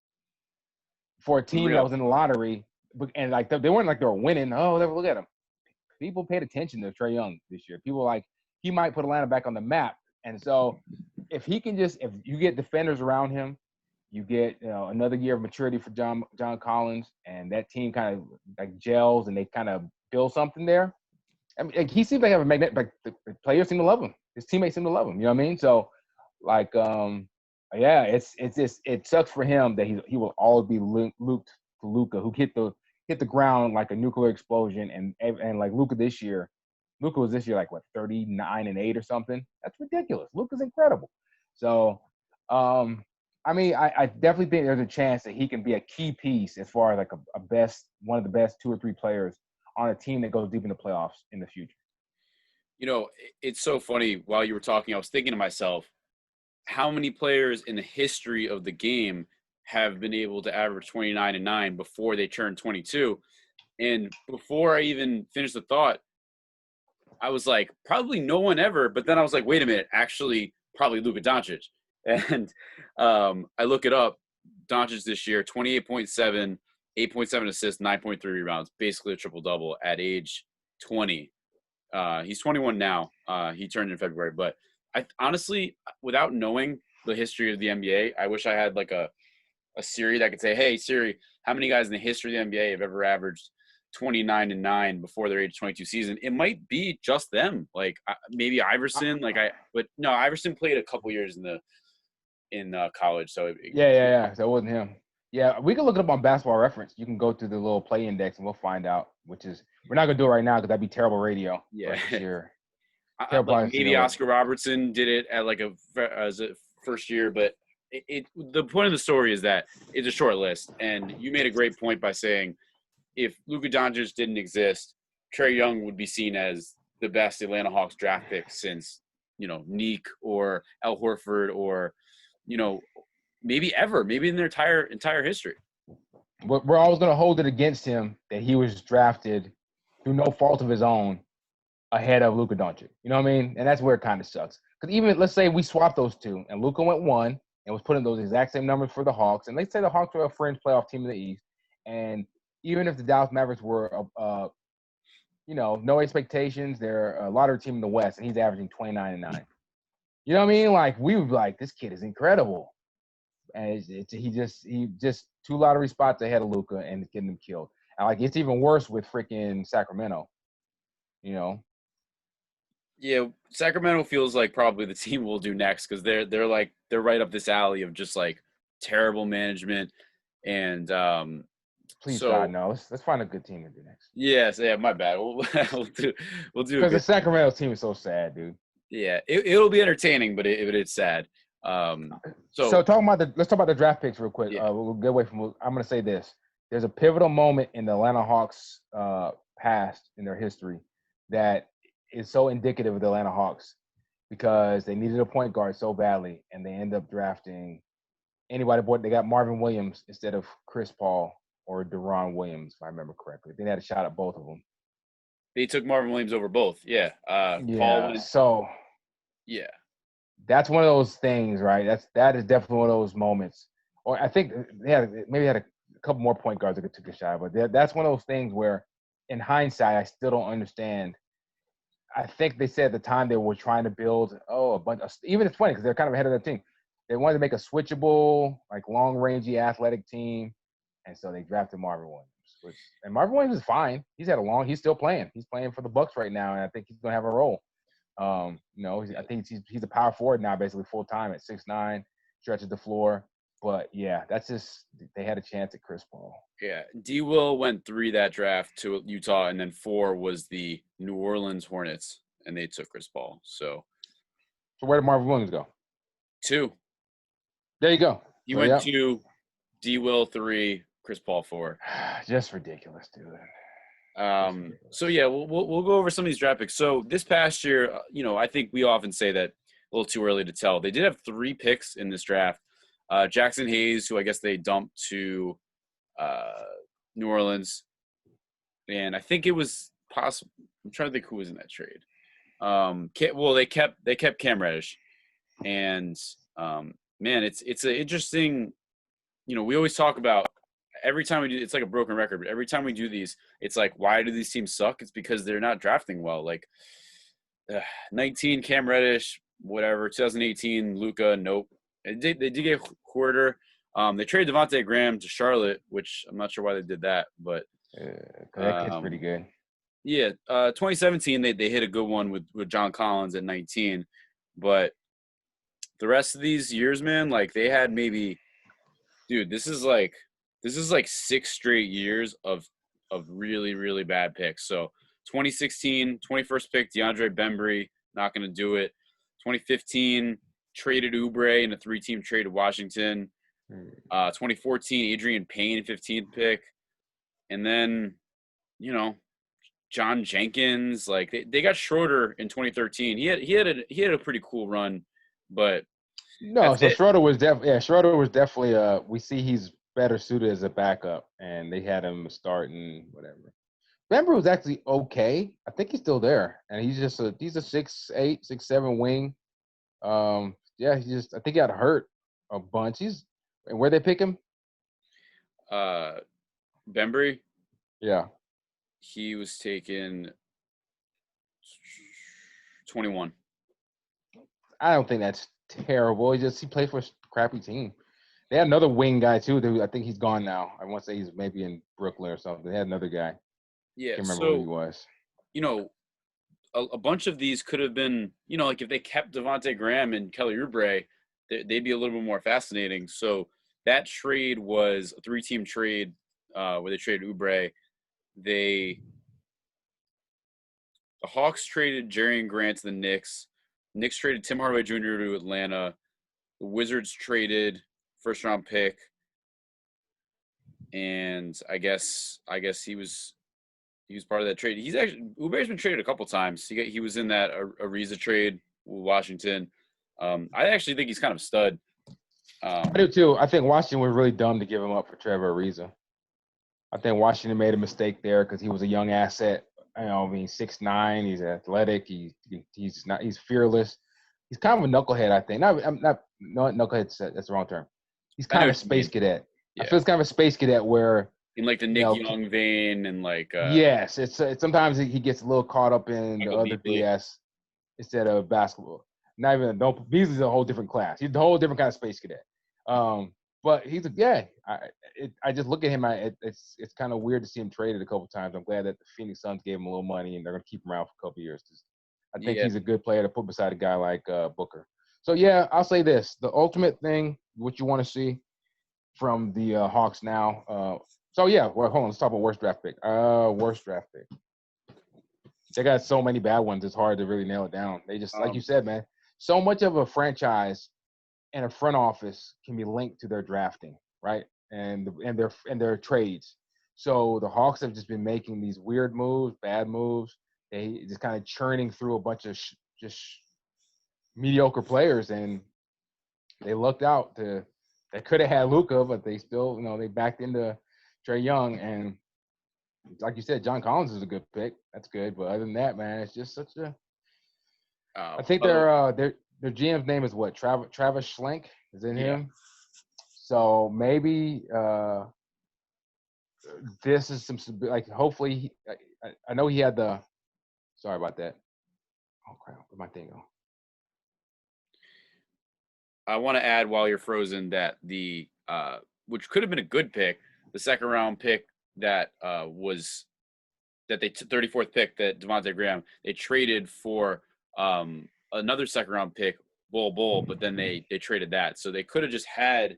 for a team that was in the lottery, and like they weren't like they were winning. Oh, look at him. People paid attention to Trae Young this year. People like he might put Atlanta back on the map, and so if you get defenders around him, you get another year of maturity for John Collins, and that team kind of like gels and they kind of build something there. I mean, like, he seems like have a magnet. Like the players seem to love him. His teammates seem to love him. You know what I mean? So, like, yeah, it sucks for him that he will always be linked to Luka, who hit the ground like a nuclear explosion, and like Luka was this year like what 39-8 or something. That's ridiculous. Luka's incredible. So, I mean, I definitely think there's a chance that he can be a key piece as far as like one of the best 2 or 3 players on a team that goes deep in the playoffs in the future. It's so funny. While you were talking, I was thinking to myself, how many players in the history of the game have been able to average 29-9 before they turn 22? And before I even finished the thought, I was like, probably no one ever. But then I was like, wait a minute, actually, probably Luka Doncic. And I look it up. Doncic this year, 28.7, 8.7 assists, 9.3 rebounds, basically a triple-double at age 20. He's 21 now. He turned in February. But I honestly, without knowing the history of the NBA, I wish I had like a Siri that could say, hey, Siri, how many guys in the history of the NBA have ever averaged 29-9 before their age 22 season? It might be just them. Like maybe Iverson. But no, Iverson played a couple years in college. So yeah. So it wasn't him. Yeah, we can look it up on Basketball Reference. You can go to the little play index and we'll find out. We're not gonna do it right now because that'd be terrible radio. Yeah, sure. Maybe Oscar Robertson did it at like as a first year, but the point of the story is that it's a short list, and you made a great point by saying if Luka Doncic didn't exist, Trae Young would be seen as the best Atlanta Hawks draft pick since Neek or Al Horford or maybe in their entire history. We're always going to hold it against him that he was drafted through no fault of his own ahead of Luka Doncic. You know what I mean? And that's where it kind of sucks. Because even, let's say we swap those two and Luka went 1 and was putting those exact same numbers for the Hawks. And let's say the Hawks were a fringe playoff team in the East. And even if the Dallas Mavericks were, no expectations, they're a lottery team in the West, and he's averaging 29-9. You know what I mean? Like, we would be like, this kid is incredible. And he just 2 lottery spots ahead of Luka and getting them killed. And like, it's even worse with freaking Sacramento. Yeah, Sacramento feels like probably the team we'll do next because they're right up this alley of just like terrible management and please God no. Let's find a good team to do next. Yes, yeah, my bad. We'll do because the Sacramento team is so sad, dude. Yeah, it'll be entertaining, but it's sad. So let's talk about the draft picks real quick. Yeah. We'll get away from. I'm going to say this: there's a pivotal moment in the Atlanta Hawks' past in their history that is so indicative of the Atlanta Hawks because they needed a point guard so badly, and they end up drafting anybody. They got Marvin Williams instead of Chris Paul or Deron Williams, if I remember correctly. They had a shot at both of them. They took Marvin Williams over both. Yeah. Paul yeah. That's one of those things, right? That is definitely one of those moments. Or I think maybe had a couple more point guards that took a shot, but that's one of those things where in hindsight, I still don't understand. I think they said at the time they were trying to build a bunch of, even it's funny because they're kind of ahead of their team. They wanted to make a switchable, like long rangey athletic team, and so they drafted Marvin Williams. And Marvin Williams is fine. He's still playing. He's playing for the Bucks right now, and I think he's gonna have a role. I think he's a power forward now, basically full time at 6'9", stretches the floor. But yeah, that's just they had a chance at Chris Paul. Yeah, D. Will went 3 that draft to Utah, and then 4 was the New Orleans Hornets, and they took Chris Paul. So where did Marvin Williams go? 2. There you go. He went 2, D. Will 3, Chris Paul 4. Just ridiculous, dude. So yeah, we'll go over some of these draft picks. So this past year, I think we often say that a little too early to tell. They did have 3 picks in this draft. Jackson Hayes, who I guess they dumped to New Orleans, and I think it was possible. I'm trying to think who was in that trade. They kept Cam Reddish, and man, it's an interesting. We always talk about every time we do. It's like a broken record, but every time we do these, it's like, why do these teams suck? It's because they're not drafting well. Like 19 Cam Reddish, whatever. 2018 Luka, nope. They did get Huerter. They traded Devontae Graham to Charlotte, which I'm not sure why they did that, but that kid's pretty good. Yeah, 2017 they hit a good one with John Collins at 19, but the rest of these years, man, like they had maybe, dude, this is like 6 straight years of really really bad picks. So 2016, 21st pick DeAndre Bembry, not going to do it. 2015 traded Oubre in a 3-team trade to Washington. 2014 Adrian Payne 15th pick, and then John Jenkins, like they got Schroeder in 2013. He had a pretty cool run, but no. So Schroeder was definitely we see he's better suited as a backup, and they had him starting whatever. Bembry was actually okay. I think he's still there, and he's a 6'8", 6'7" wing. I think he got hurt a bunch. And where they pick him? Bembry. Yeah. He was taken 21. I don't think that's terrible. He played for a crappy team. They had another wing guy too. I think he's gone now. I want to say he's maybe in Brooklyn or something. They had another guy. Yeah. Can't remember who he was. A bunch of these could have been, like if they kept Devontae Graham and Kelly Oubre, they'd be a little bit more fascinating. So that trade was a 3-team trade where they traded Oubre. The Hawks traded Jerian Grant to the Knicks. Knicks traded Tim Hardaway Jr. to Atlanta. The Wizards traded first-round pick, and I guess he was part of that trade. Ouber's been traded a couple times. He was in that Ariza trade with Washington. I actually think he's kind of a stud. I do too. I think Washington was really dumb to give him up for Trevor Ariza. I think Washington made a mistake there because he was a young asset. 6'9", he's athletic. He's fearless. He's kind of a knucklehead, I think. Not knucklehead. That's the wrong term. He's kind of a space cadet. Yeah. I feel it's kind of a space cadet where in like the Nick Young vein and like. Yes, it's sometimes he gets a little caught up in the other BS instead of basketball. Beasley's a whole different class. He's a whole different kind of space cadet. But I just look at him. It's kind of weird to see him traded a couple times. I'm glad that the Phoenix Suns gave him a little money and they're going to keep him around for a couple years. I think he's a good player to put beside a guy like Booker. So yeah, I'll say this: the ultimate thing, what you want to see from the Hawks now. Hold on. Let's talk about worst draft pick. Worst draft pick. They got so many bad ones. It's hard to really nail it down. They just, like you said, man, so much of a franchise and a front office can be linked to their drafting, right? And their trades. So the Hawks have just been making these weird moves, bad moves. They just kind of churning through a bunch of just mediocre players, and they lucked out. They could have had Luka, but they still, they backed into Trae Young. And like you said, John Collins is a good pick. That's good. But other than that, man, it's just such a. I think their GM's name is what? Travis Schlenk is in him. So maybe this is some like hopefully I know he had the. Sorry about that. Oh crap! Where'd my thing go? I want to add while you're frozen that which could have been a good pick, the second round pick that was that 34th pick that Devontae Graham they traded for another second round pick, Bull, but then they traded that, so they could have just had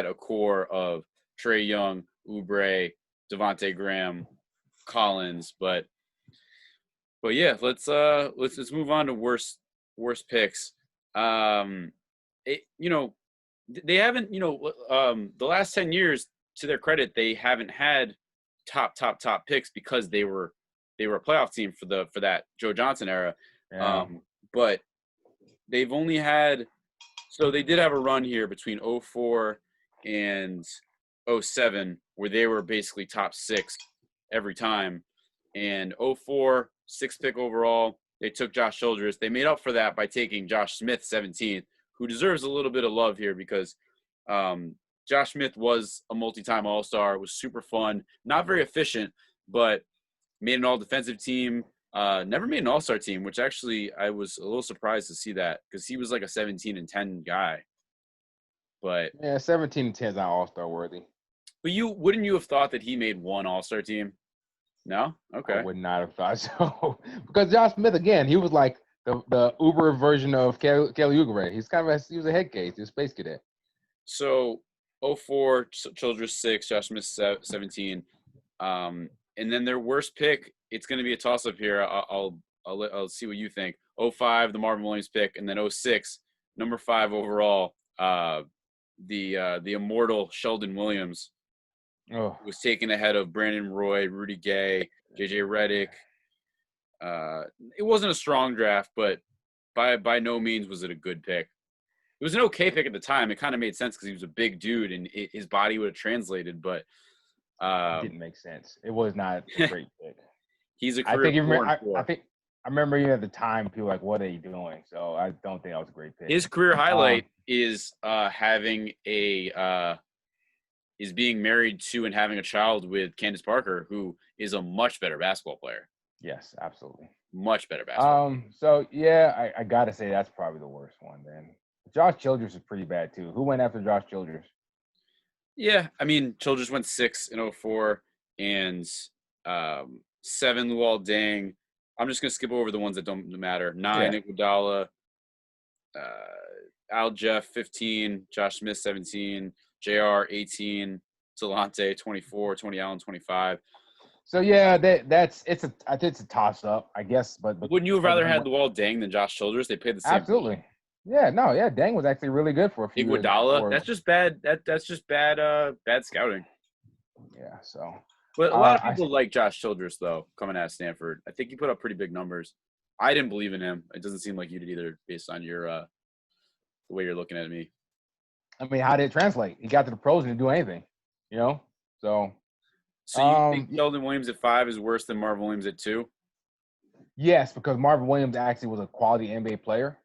a core of Trae Young, Oubre, Devontae Graham, Collins, but yeah, let's move on to worst picks. Um, they haven't, the last 10 years, to their credit, they haven't had top picks because they were a playoff team for that Joe Johnson era. Yeah. But they've only had, so they did have a run here between '04 and '07 where they were basically top six every time. And '04, sixth pick overall, they took Josh Childress. They made up for that by taking Josh Smith, 17th, who deserves a little bit of love here because Josh Smith was a multi-time All-Star, was super fun, not very efficient, but made an all-defensive team. Never made an All-Star team, which actually I was a little surprised to see that because he was like a 17-10 guy. But yeah, 17-10 is not All-Star worthy. But wouldn't you have thought that he made one All-Star team? No? Okay. I would not have thought so. Because Josh Smith, again, he was like the Uber version of Kelly Oubre. He was a head case. He was a space cadet. So 04, Childress 6, Josh Smith 17. And then their worst pick, it's going to be a toss-up here. I'll see what you think. 05, the Marvin Williams pick, and then 06, number 5 overall, the immortal Sheldon Williams. Oh. Was taken ahead of Brandon Roy, Rudy Gay, JJ Redick. It wasn't a strong draft, but by no means was it a good pick. It was an okay pick at the time. It kind of made sense because he was a big dude and his body would have translated, but it didn't make sense. It was not a great pick. He's a career. I remember even at the time people were like, "What are you doing?" So I don't think that was a great pick. His career highlight is is being married to and having a child with Candace Parker, who is a much better basketball player. Yes, absolutely. Much better basketball player. So yeah, I gotta say that's probably the worst one then. Josh Childress is pretty bad too. Who went after Josh Childress? Yeah, I mean, Childress went 6 in '04 and 7 Luol Deng. I'm just gonna skip over the ones that don't matter. 9 Iguodala, Al Jeff 15, Josh Smith 17, JR 18, Delonte 24, Tony Allen 25. So yeah, it's a toss up, I guess. But wouldn't you have rather had Luol Deng than Josh Childress? They played the same. Absolutely. Position. Yeah, no, yeah, Deng was actually really good for a few years. Iguodala, that's just bad. That's just bad scouting. Yeah, so. But a lot of people like Josh Childress though, coming out of Stanford. I think he put up pretty big numbers. I didn't believe in him. It doesn't seem like you did either, based on your the way you're looking at me. I mean, how did it translate? He got to the pros and didn't do anything, So you think Sheldon Williams at 5 is worse than Marvin Williams at 2? Yes, because Marvin Williams actually was a quality NBA player.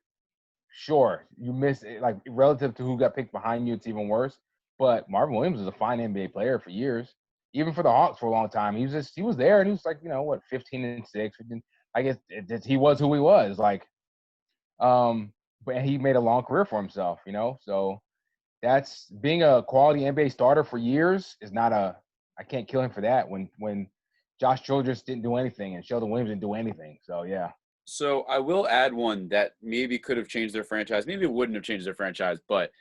Sure, you miss it, like relative to who got picked behind you, it's even worse. But Marvin Williams was a fine NBA player for years, even for the Hawks for a long time. He was there, and he was like 15-6. 15, I guess he was who he was. Like, but he made a long career for himself. So that's being a quality NBA starter for years is not a. I can't kill him for that. When Josh Childress didn't do anything and Sheldon Williams didn't do anything. So yeah. So I will add one that maybe could have changed their franchise. Maybe it wouldn't have changed their franchise, but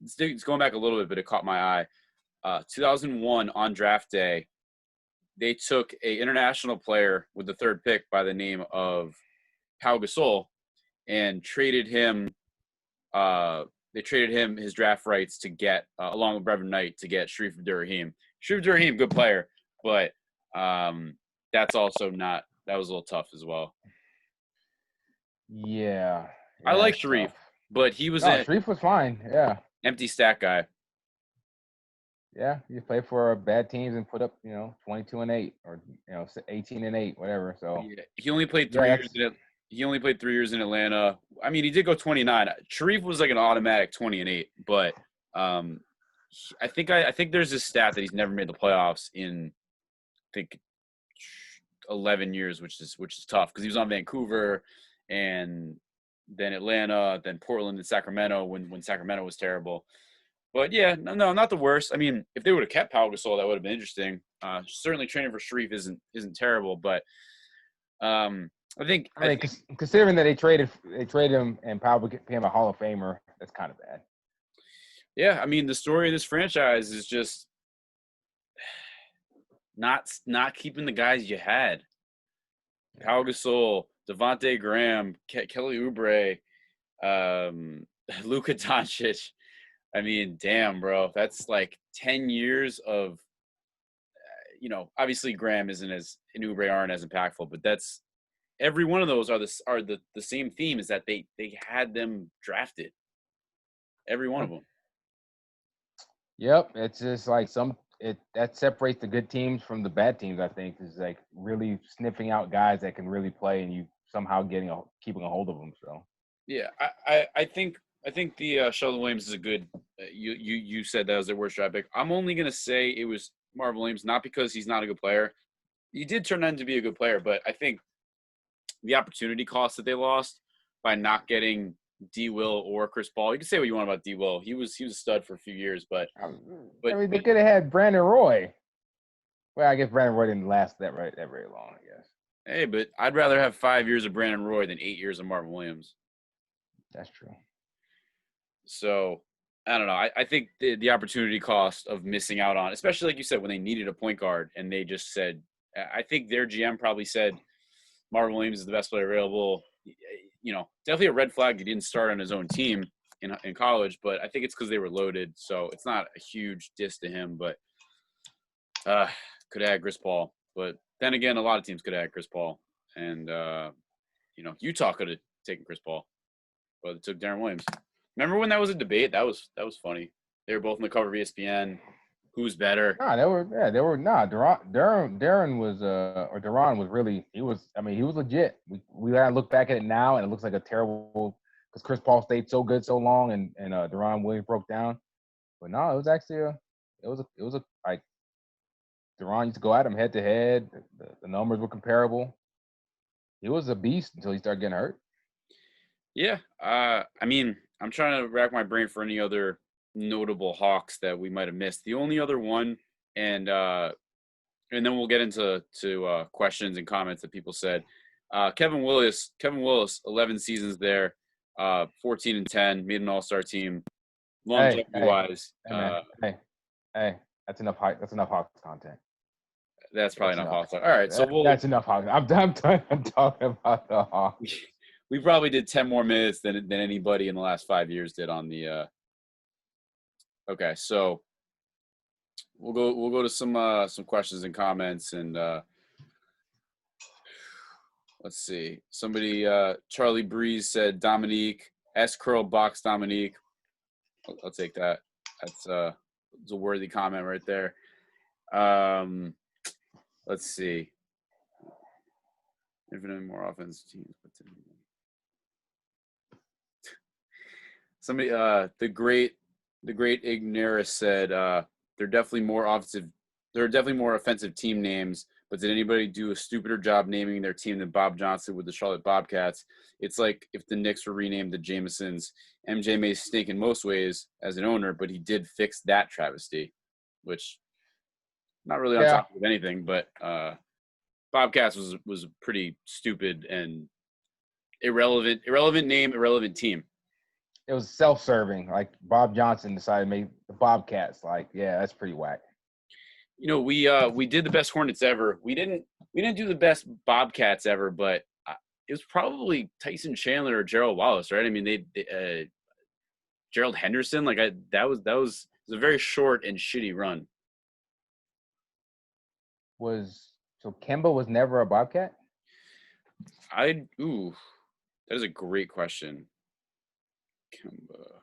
it's going back a little bit, but it caught my eye. 2001 on draft day, they took a international player with the 3rd pick by the name of Pau Gasol and traded him. They traded him his draft rights to get, along with Brevin Knight, to get Shareef Abdur-Rahim. Shareef Abdur-Rahim, good player, but that's also not. That was a little tough as well. Yeah, I like Shareef, but he was Shareef was fine. Yeah, empty stat guy. Yeah, he played for bad teams and put up 22-8 or 18-8, whatever. So yeah, he only played 3 years. He only played 3 years in Atlanta. I mean, he did go 29. Shareef was like an automatic 20-8, but I think there's this stat that he's never made the playoffs in I think 11 years, which is tough because he was on Vancouver and then Atlanta, then Portland and Sacramento when Sacramento was terrible. But yeah, no, not the worst. I mean, if they would have kept Pau Gasol, that would have been interesting. Certainly, training for Shareef isn't terrible, but I mean, considering that they traded him and Powell became a Hall of Famer, that's kind of bad. Yeah, I mean, the story of this franchise is just not keeping the guys you had. Pau Gasol, Devontae Graham, Kelly Oubre, Luka Doncic. I mean, damn, bro, that's like 10 years of, obviously Graham isn't as and Oubre aren't as impactful, but that's every one of those are the same theme is that they had them drafted, every one of them. Yep, it's just like that separates the good teams from the bad teams. I think is like really sniffing out guys that can really play, and you somehow keeping a hold of them. So yeah, I think the Sheldon Williams is a good. You said that was their worst draft pick. I'm only gonna say it was Marvin Williams, not because he's not a good player. He did turn out to be a good player, but I think the opportunity cost that they lost by not getting D. Will or Chris Paul. You can say what you want about D. Will. He was a stud for a few years, but they could have had Brandon Roy. Well, I guess Brandon Roy didn't last that very long. I guess. Hey, but I'd rather have 5 years of Brandon Roy than 8 years of Marvin Williams. That's true. So I don't know. I think the opportunity cost of missing out on, especially like you said, when they needed a point guard and they just said, I think their GM probably said Marvin Williams is the best player available. Definitely a red flag. He didn't start on his own team in college, but I think it's because they were loaded. So it's not a huge diss to him, but could add Chris Paul. But then again, a lot of teams could add Chris Paul. And, Utah could have taken Chris Paul, but it took Darren Williams. Remember when that was a debate? That was funny. They were both on the cover of ESPN. Who's better? Deron was really, he was legit. We gotta look back at it now and it looks like a terrible, because Chris Paul stayed so good so long and Deron Williams broke down. But no, it was actually like Deron used to go at him head to head. The numbers were comparable. He was a beast until he started getting hurt. Yeah. I mean, I'm trying to rack my brain for any other notable Hawks that we might have missed. The only other one, and then we'll get into questions and comments that people said. Kevin Willis, 11 seasons there, 14-10, made an All-Star team. Longevity-wise, hey, that's enough Hawks content. That's probably enough Hawks. All right, so that's enough Hawks. I'm talking about the Hawks. We probably did 10 more minutes than anybody in the last 5 years did on the. Okay, so we'll go to some questions and comments, and let's see. Somebody, Charlie Breeze said Dominique S curl box Dominique. I'll take that. That's a worthy comment right there. Let's see. Infinitely more offensive teams. Somebody, the great Ignaris said they're definitely more offensive. There are definitely more offensive team names, but did anybody do a stupider job naming their team than Bob Johnson with the Charlotte Bobcats? It's like if the Knicks were renamed the Jamesons. MJ may stink in most ways as an owner, but he did fix that travesty, which not really on top of anything, but Bobcats was pretty stupid and irrelevant name, irrelevant team. It was self-serving. Like Bob Johnson decided to make the Bobcats. Like, yeah, that's pretty whack. We did the best Hornets ever. We didn't do the best Bobcats ever, but it was probably Tyson Chandler or Gerald Wallace, right? I mean, they Gerald Henderson. Like that was a very short and shitty run. So Kemba was never a Bobcat? That is a great question. Kemba.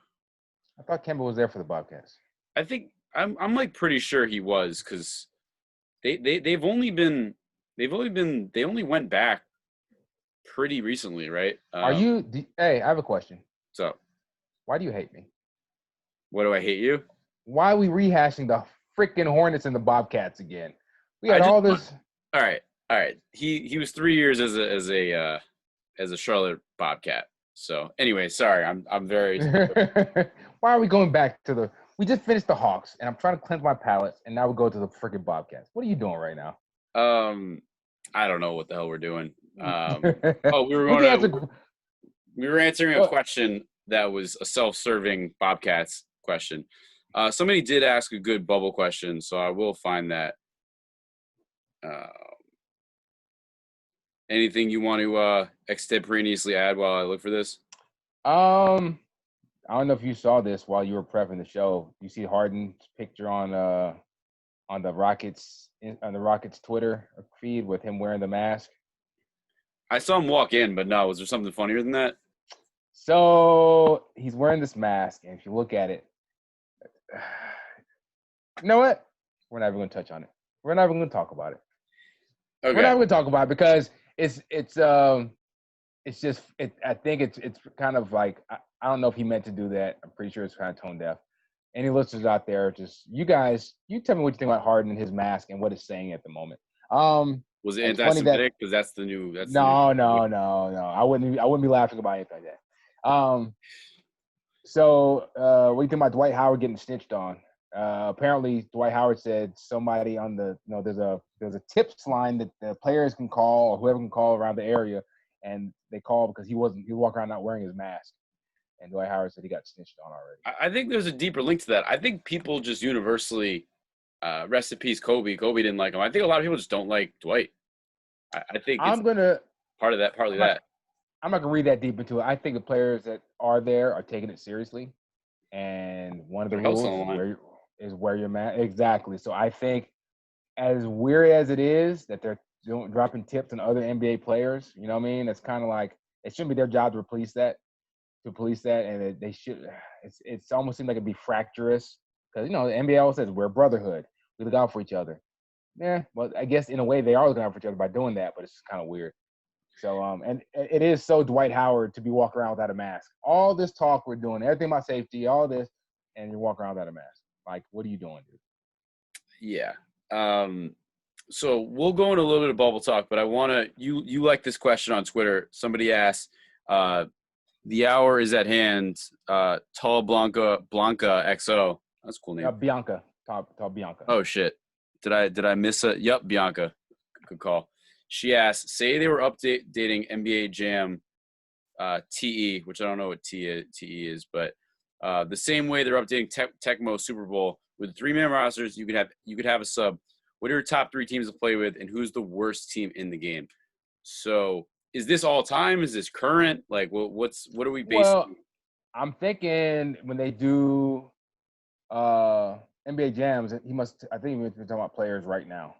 I thought Kemba was there for the Bobcats. I think I'm like pretty sure he was, because they only went back pretty recently, right? Hey, I have a question. What's up? Why do you hate me? What do I hate you? why are we rehashing the freaking Hornets and the Bobcats again? We I had just all this. all right. He was 3 years as a Charlotte Bobcat. So anyway, sorry, I'm very. Why are we going back to the? We just finished the Hawks, and I'm trying to cleanse my palate, and now we go to the freaking Bobcats. What are you doing right now? I don't know what the hell we're doing. Oh, We can answer. we were answering a Well, question that was a self-serving Bobcats question. Somebody did ask a good bubble question, so I will find that. Uh, Anything you want to extemporaneously add while I look for this? I don't know if you saw this while you were prepping the show. You see Harden's picture on the Rockets Twitter feed with him wearing the mask. I saw him walk in, but no, was there something funnier than that? So he's wearing this mask, and if you look at it, you know what? We're not even going to touch on it. We're not even going to talk about it. Okay. We're not going to talk about it because it's just I think it's kind of like I don't know if he meant to do that. I'm pretty sure it's kind of tone deaf. Any listeners out there, just you tell me what you think about Harden and his mask and what it's saying at the moment. Was it It's funny that anti-Semitic? Because that's the new. no. I wouldn't be laughing about anything like that. So what do you think about Dwight Howard getting snitched on? Apparently, Dwight Howard said somebody on the there's a tips line that the players can call or whoever can call around the area, and they call because he walked around not wearing his mask, and Dwight Howard said he got snitched on already. I think there's a deeper link to that. I think people just universally, rest in peace, Kobe. Kobe didn't like him. I think a lot of people just don't like Dwight. I think it's part of that, partly that. I'm not gonna read that deep into it. I think the players that are there are taking it seriously, and one of the rules is wear your mask. Exactly. So I think, as weird as it is that they're dropping tips on other NBA players, you know what I mean? It's kind of like it shouldn't be their job to police that, and they should. It's almost seems like it'd be fractious because the NBA always says we're a brotherhood. We look out for each other. Yeah, well, I guess in a way they are looking out for each other by doing that, but it's kind of weird. So, and it is so Dwight Howard to be walking around without a mask. All this talk we're doing, everything about safety, all this, and you're walking around without a mask. Like, what are you doing, dude? Yeah. So we'll go into a little bit of bubble talk, but I want to you like this question on Twitter. Somebody asked, the hour is at hand. Tall Blanca XO. That's a cool name. Bianca. Tall Bianca. Oh shit. Did I miss a? Yep, Bianca. Good call. She asked, say they were updating NBA Jam TE, which I don't know what TE is, but the same way they're updating Tecmo Super Bowl with 3-man rosters, you could have a sub. What are your top 3 teams to play with, and who's the worst team in the game? So, is this all time? Is this current? Like, what are we basing? Well, I'm thinking when they do NBA Jams, I think we're talking about players right now,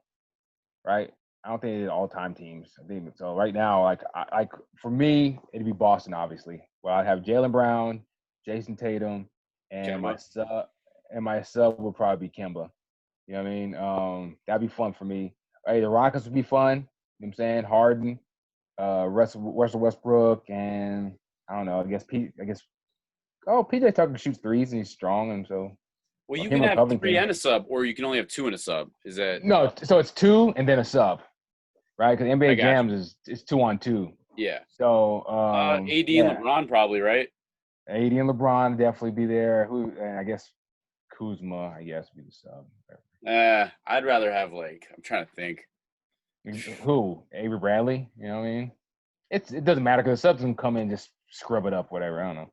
right? I don't think it's all-time teams. I think so. Right now, like for me, it'd be Boston, obviously. Well, I'd have Jaylen Brown, Jason Tatum, and Kemba. my sub would probably be Kemba. You know what I mean? That'd be fun for me. Hey, the Rockets would be fun. You know what I'm saying? Harden, Russell Westbrook, and I don't know. I guess PJ Tucker shoots threes and he's strong, and so. Well, you can have 3 and a sub, or you can only have 2 and a sub. Is that no? So it's 2 and then a sub, right? Because NBA Jams is 2-on-2. Yeah. So AD and LeBron probably, right? AD and LeBron definitely be there. And I guess Kuzma, I guess, be the sub. I'd rather have I'm trying to think. Who? Avery Bradley? You know what I mean? It doesn't matter because the subs can come in and just scrub it up, whatever. I don't know.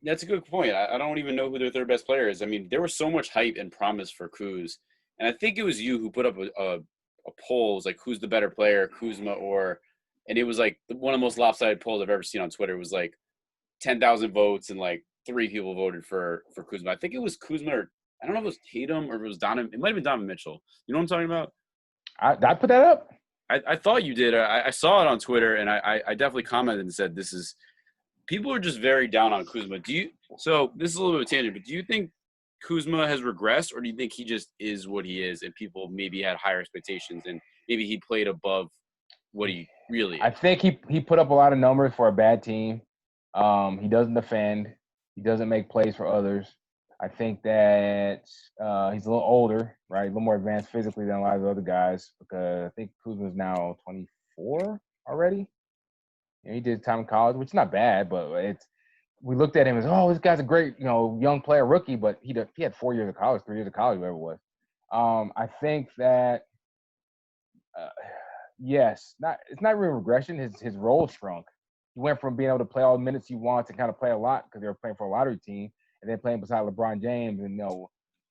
That's a good point. I don't even know who their third best player is. I mean, there was so much hype and promise for Kuz, and I think it was you who put up a poll. It was like, who's the better player, Kuzma and it was like one of the most lopsided polls I've ever seen on Twitter. It was like 10,000 votes and 3 people voted for Kuzma. I think it was Kuzma, or I don't know if it was Tatum or if it was Donovan. It might have been Donovan Mitchell. You know what I'm talking about? I put that up. I thought you did. I saw it on Twitter, and I definitely commented and said this is. People are just very down on Kuzma. So this is a little bit of a tangent, but do you think Kuzma has regressed, or do you think he just is what he is, and people maybe had higher expectations, and maybe he played above what he really is? I think he put up a lot of numbers for a bad team. He doesn't defend. He doesn't make plays for others. I think that he's a little older, right? A little more advanced physically than a lot of the other guys because I think Kuzma's now 24 already. And he did time in college, which is not bad, but we looked at him as, oh, this guy's a great, young player, rookie, but he had 4 years of college, 3 years of college, whatever it was. I think that uh, yes, it's not really regression. His role shrunk. He went from being able to play all the minutes he wants to kind of play a lot because they were playing for a lottery team, and then playing beside LeBron James, and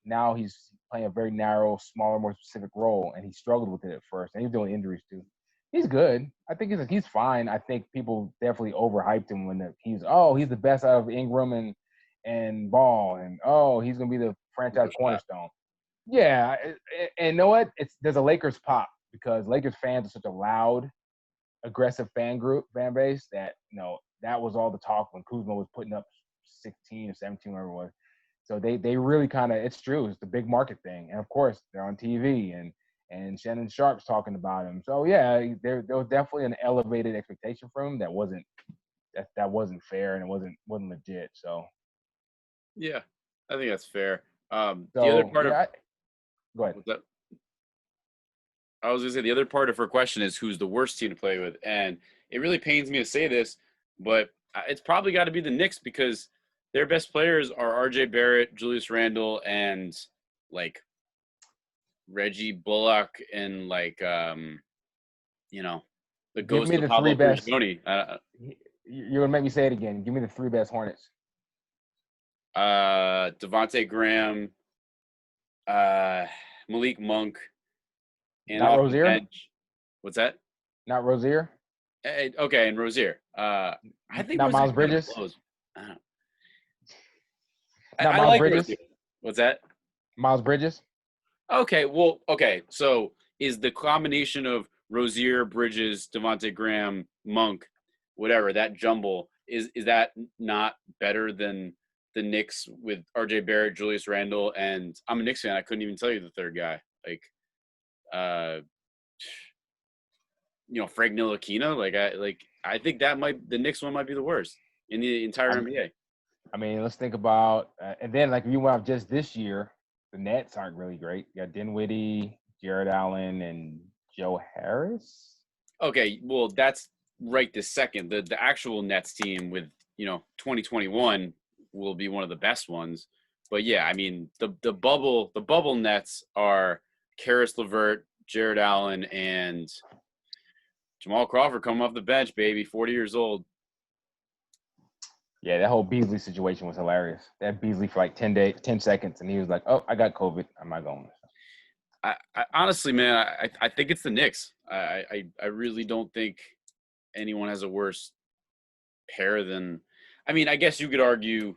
now he's playing a very narrow, smaller, more specific role, and he struggled with it at first, and he's doing injuries too. He's good. I think he's fine. I think people definitely overhyped him when he's the best out of Ingram and Ball, and he's gonna be the franchise cornerstone. Yeah, and you know what? There's a Lakers pop because Lakers fans are such a loud, aggressive fan base that that was all the talk when Kuzma was putting up 16 or 17, whatever it was. So they really kind of, it's true, it's the big market thing, and of course they're on TV and Shannon Sharp's talking about him. So yeah, there was definitely an elevated expectation from him that wasn't fair and it wasn't legit. So Yeah, I think that's fair. The so other part yeah, of go ahead. I was gonna say the other part of her question is who's the worst team to play with, and it really pains me to say this, but it's probably got to be the Knicks because their best players are R.J. Barrett, Julius Randle, and like Reggie Bullock, and the Give ghost me of the three Pablo best. Prigioni. You're gonna make me say it again. Give me the 3 best Hornets. Devontae Graham, Malik Monk, and Not off the Rozier. bench. What's that? Not Rozier. Okay, and Rozier. I think Not Miles Rozier's kind of Bridges. close. Not I Miles like Bridges. Rozier. What's that? Miles Bridges. Okay, well, okay. So is the combination of Rozier, Bridges, Devontae Graham, Monk, whatever that jumble is that not better than the Knicks with R.J. Barrett, Julius Randle, and I'm a Knicks fan. I couldn't even tell you the third guy. Uh, Frank Ntilikina. I think the Knicks one might be the worst in the entire NBA. I mean, let's think about and then if you went up just this year, the Nets aren't really great. You got Dinwiddie, Jared Allen, and Joe Harris. Okay, well that's right this second. The actual Nets team with 2021 will be one of the best ones. But yeah, I mean the bubble Nets are Karis LeVert, Jared Allen, and Jamal Crawford coming off the bench, baby, 40 years old. Yeah, that whole Beasley situation was hilarious. That Beasley for like 10 seconds, and he was like, "Oh, I got COVID. I'm not going." I honestly, man, I think it's the Knicks. I really don't think anyone has a worse pair than. I mean, I guess you could argue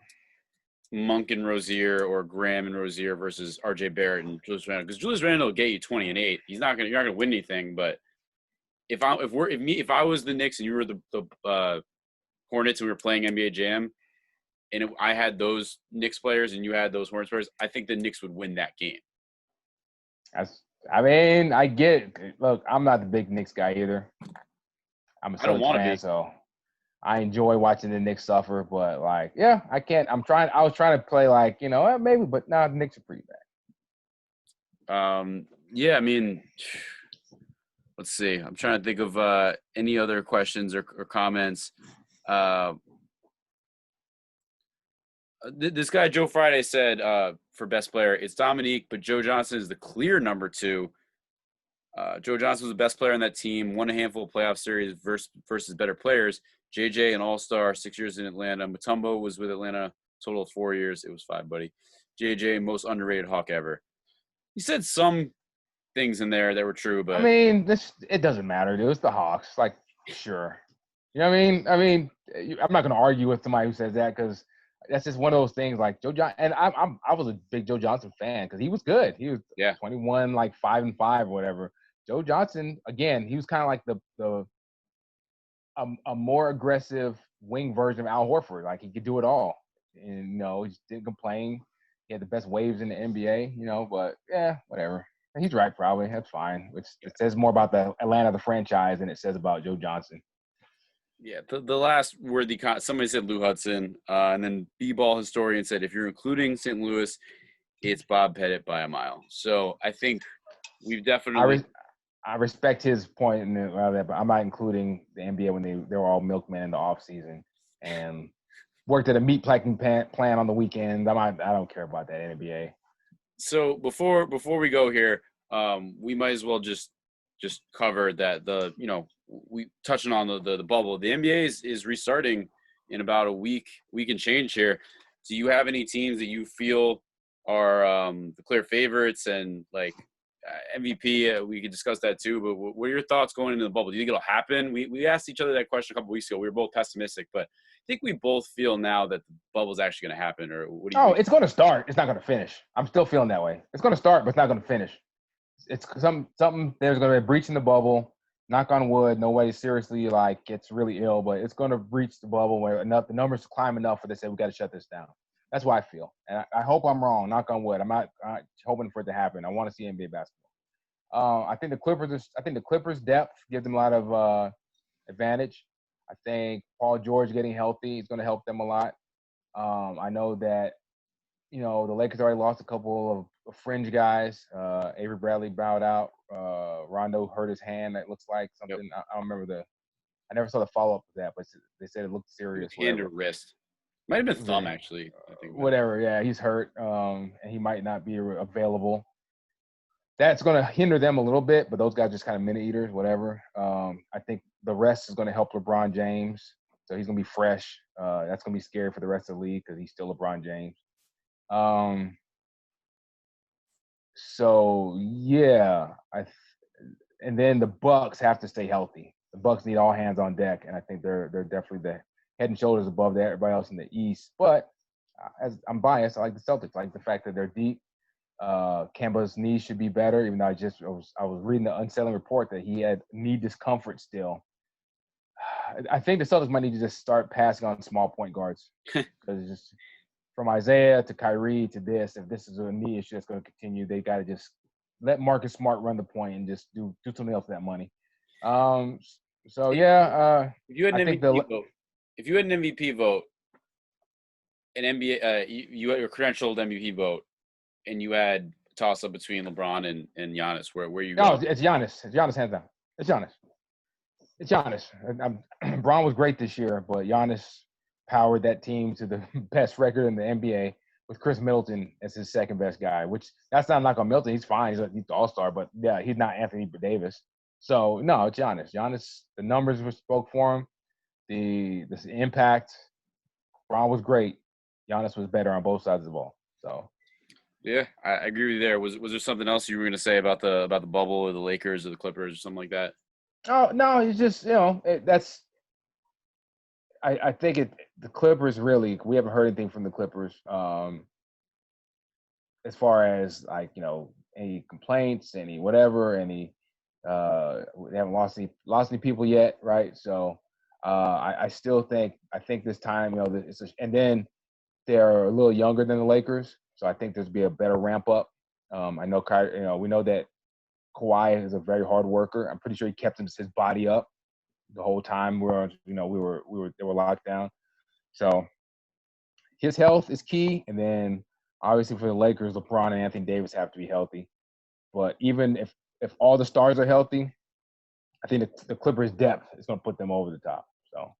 Monk and Rozier or Graham and Rozier versus R.J. Barrett and Julius Randle because Julius Randle will get you 20 and 8. You're not gonna win anything. But if I was the Knicks and you were the Hornets and we were playing NBA Jam, and I had those Knicks players and you had those Hornets players, I think the Knicks would win that game. I mean, I get it. Look, I'm not the big Knicks guy either. I'm a Celtics fan, so I enjoy watching the Knicks suffer. But yeah, I can't. I was trying to play maybe, but the Knicks are pretty bad. Yeah, I mean, let's see. I'm trying to think of any other questions or comments. This guy Joe Friday said for best player, it's Dominique, but Joe Johnson is the clear number 2. Joe Johnson was the best player on that team, won a handful of playoff series versus better players. JJ, an all-star, 6 years in Atlanta. Mutombo was with Atlanta, total of 4 years. It was 5, buddy. JJ, most underrated Hawk ever. He said some things in there that were true, but I mean, it doesn't matter, dude. It's the Hawks. Sure. You know what I mean? I'm not going to argue with somebody who says that because that's just one of those things. Like Joe Johnson, and I was a big Joe Johnson fan because he was good. He was 21, 5-5 or whatever. Joe Johnson, again, he was kind of like a more aggressive wing version of Al Horford. Like he could do it all, and he just didn't complain. He had the best waves in the NBA, but yeah, whatever. He's right, probably. That's fine. It says more about the Atlanta, the franchise, than it says about Joe Johnson. Yeah, the last worthy somebody said Lou Hudson, and then B-ball historian said if you're including St. Louis, it's Bob Pettit by a mile. So I think we've I definitely re- I respect his point in that, but I'm not including the NBA when they were all milkmen in the off season and worked at a meat packing plant on the weekend. I don't care about that NBA. so before we go here, we might as well just cover that we touching on the bubble. The NBA is restarting in about a week and change here. Do you have any teams that you feel are the clear favorites and like MVP? We could discuss that too. But what are your thoughts going into the bubble? Do you think it'll happen? We asked each other that question a couple weeks ago. We were both pessimistic, but I think we both feel now that the bubble's actually going to happen. Or what do you Oh, think? it's going to start. It's not going to finish. I'm still feeling that way. It's going to start, but it's not going to finish. It's something. There's going to be a breach in the bubble. Knock on wood. Nobody seriously like gets really ill, but it's going to breach the bubble where the numbers climb enough for they say we got to shut this down. That's why I feel, and I hope I'm wrong. Knock on wood. I'm not hoping for it to happen. I want to see NBA basketball. I think the Clippers. I think the Clippers' depth gives them a lot of advantage. I think Paul George getting healthy is going to help them a lot. I know that the Lakers already lost a couple of fringe guys. Avery Bradley bowed out. Rondo hurt his hand. It looks like something. Yep. I don't remember I never saw the follow up to that, but they said it looked It was serious. hand or Whatever. wrist. Might have been thumb Really, actually. I think. But whatever. Yeah, he's hurt, and he might not be available. That's going to hinder them a little bit, but those guys are just kind of minute eaters. Whatever. I think the rest is going to help LeBron James, so he's going to be fresh. That's going to be scary for the rest of the league because he's still LeBron James. So yeah, and then the Bucks have to stay healthy. The Bucks need all hands on deck, and I think they're definitely the head and shoulders above everybody else in the East. But as I'm biased, I like the Celtics. I like the fact that they're deep. Kemba's knees should be better, even though I was reading the unsettling report that he had knee discomfort still. I think the Celtics might need to just start passing on small point guards because just from Isaiah to Kyrie to this, if this is a knee issue that's going to continue, they got to just let Marcus Smart run the point and just do something else with that money. So yeah, if you had I an think MVP vote, if you had an MVP vote, an NBA, you had your credentialed MVP vote, and you had a toss up between LeBron and Giannis, where you no, go? it's Giannis. It's Giannis hands down. It's Giannis. It's Giannis. Braun was great this year, but Giannis powered that team to the best record in the NBA with Chris Middleton as his second best guy, which that's not a knock on Middleton. He's fine. He's the all-star, but yeah, he's not Anthony Davis. So no, it's Giannis. Giannis, the numbers spoke for him. The impact. Braun was great. Giannis was better on both sides of the ball. So Yeah, I agree with you there. Was there something else you were going to say about the bubble or the Lakers or the Clippers or something like that? oh no, it's just that's I think the Clippers really we haven't heard anything from the Clippers as far as like any complaints, any whatever, any they haven't lost any people yet, right? So I still think this time and then they're a little younger than the Lakers, so I think there's be a better ramp up. I know we know that Kawhi is a very hard worker. I'm pretty sure he kept his body up the whole time they were locked down. So his health is key, and then obviously for the Lakers, LeBron and Anthony Davis have to be healthy. But even if all the stars are healthy, I think the Clippers' depth is going to put them over the top. So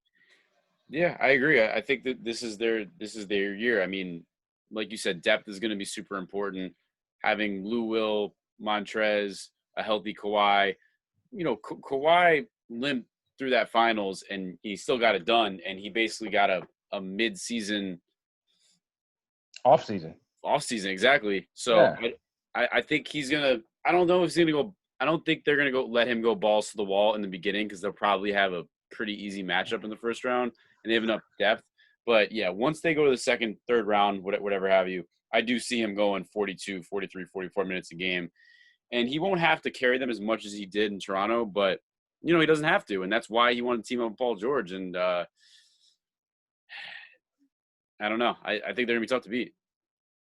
Yeah, I agree. I think that this is their year. I mean, like you said, depth is going to be super important. Having Lou Will, Montrez, a healthy Kawhi. Kawhi limped through that finals, and he still got it done. And he basically got a mid-season off season, exactly. So yeah, I think he's gonna. I don't know if he's gonna go. I don't think they're gonna go let him go balls to the wall in the beginning because they'll probably have a pretty easy matchup in the first round and they have enough depth. But yeah, once they go to the second, third round, whatever have you, I do see him going 42, 43, 44 minutes a game. And he won't have to carry them as much as he did in Toronto, but he doesn't have to, and that's why he wanted to team up with Paul George. And I don't know. I think they're gonna be tough to beat.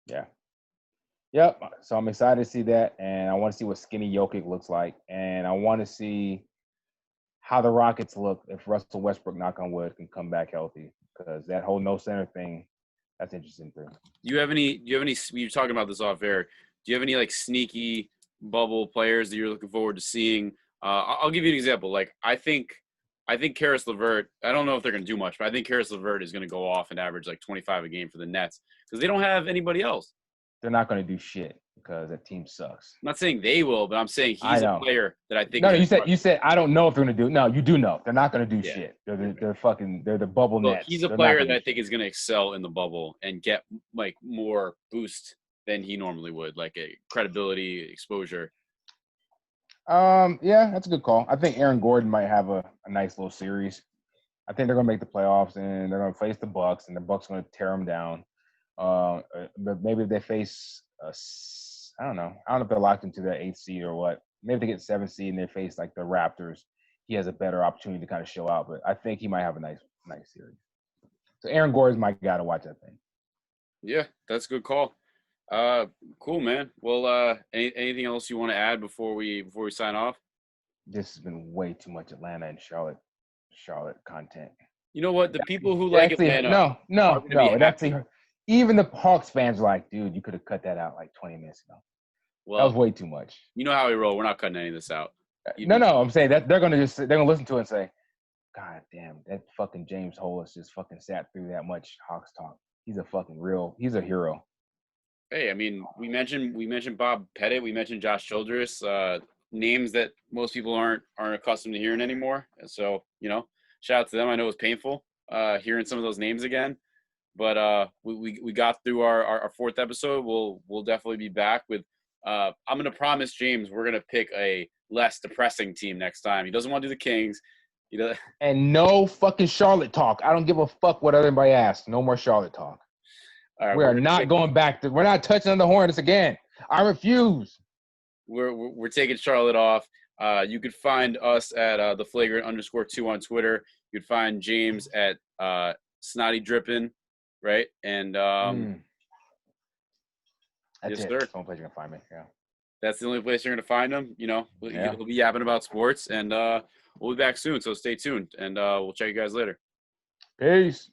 yeah. Yep. So I'm excited to see that, and I want to see what skinny Jokic looks like, and I want to see how the Rockets look if Russell Westbrook, knock on wood, can come back healthy. Because that whole no center thing, that's interesting too. Do you have any? You're talking about this off air. Do you have any like sneaky bubble players that you're looking forward to seeing? I'll give you an example. Like I think Karis LeVert. I don't know if they're going to do much, but I think Karis LeVert is going to go off and average like 25 a game for the Nets because they don't have anybody else. They're not going to do shit because that team sucks. I'm not saying they will, but I'm saying I he's a know. player that I think. No, is you said I don't know if they're going to do. No, you do know they're not going to do Yeah. shit. They're the bubble Well, Nets. he's a They're player that I think is going to excel in the bubble and get like more boost than he normally would, like a credibility, exposure. Yeah, that's a good call. I think Aaron Gordon might have a nice little series. I think they're gonna make the playoffs and they're gonna face the Bucks, and the Bucks are gonna tear them down. But maybe if they face, I don't know. I don't know if they're locked into that 8th seed or what. Maybe they get 7th seed and they face like the Raptors. He has a better opportunity to kind of show out. But I think he might have a nice series. So Aaron Gordon's my guy to watch that thing. Yeah, that's a good call. Cool, man. Well, anything else you want to add before we sign off? This has been way too much Atlanta and Charlotte content. You know what? The people who like Atlanta, no. happy. Actually, even the Hawks fans are like, dude, you could have cut that out like 20 minutes ago. Well, that was way too much. You know how we roll. We're not cutting any of this out. No. I'm saying that they're gonna listen to it and say, God damn, that fucking James Hollis just fucking sat through that much Hawks talk. He's a hero. Hey, I mean, we mentioned Bob Pettit, we mentioned Josh Childress, names that most people aren't accustomed to hearing anymore. And so, shout out to them. I know it was painful hearing some of those names again, but we got through our 4th episode. We'll definitely be back with. I'm gonna promise James we're gonna pick a less depressing team next time. He doesn't want to do the Kings. And no fucking Charlotte talk. I don't give a fuck what anybody asks. No more Charlotte talk. All right, we are not going back to. We're not touching on the Hornets again. I refuse. We're taking Charlotte off. You could find us at the Flagrant _2 on Twitter. You could find James at Snottie Drippen, right? And that's yes, it. sir. That's the only place you're gonna find me. Yeah. That's the only place you're gonna find him. He'll be yapping about sports, and we'll be back soon. So stay tuned, and we'll check you guys later. Peace.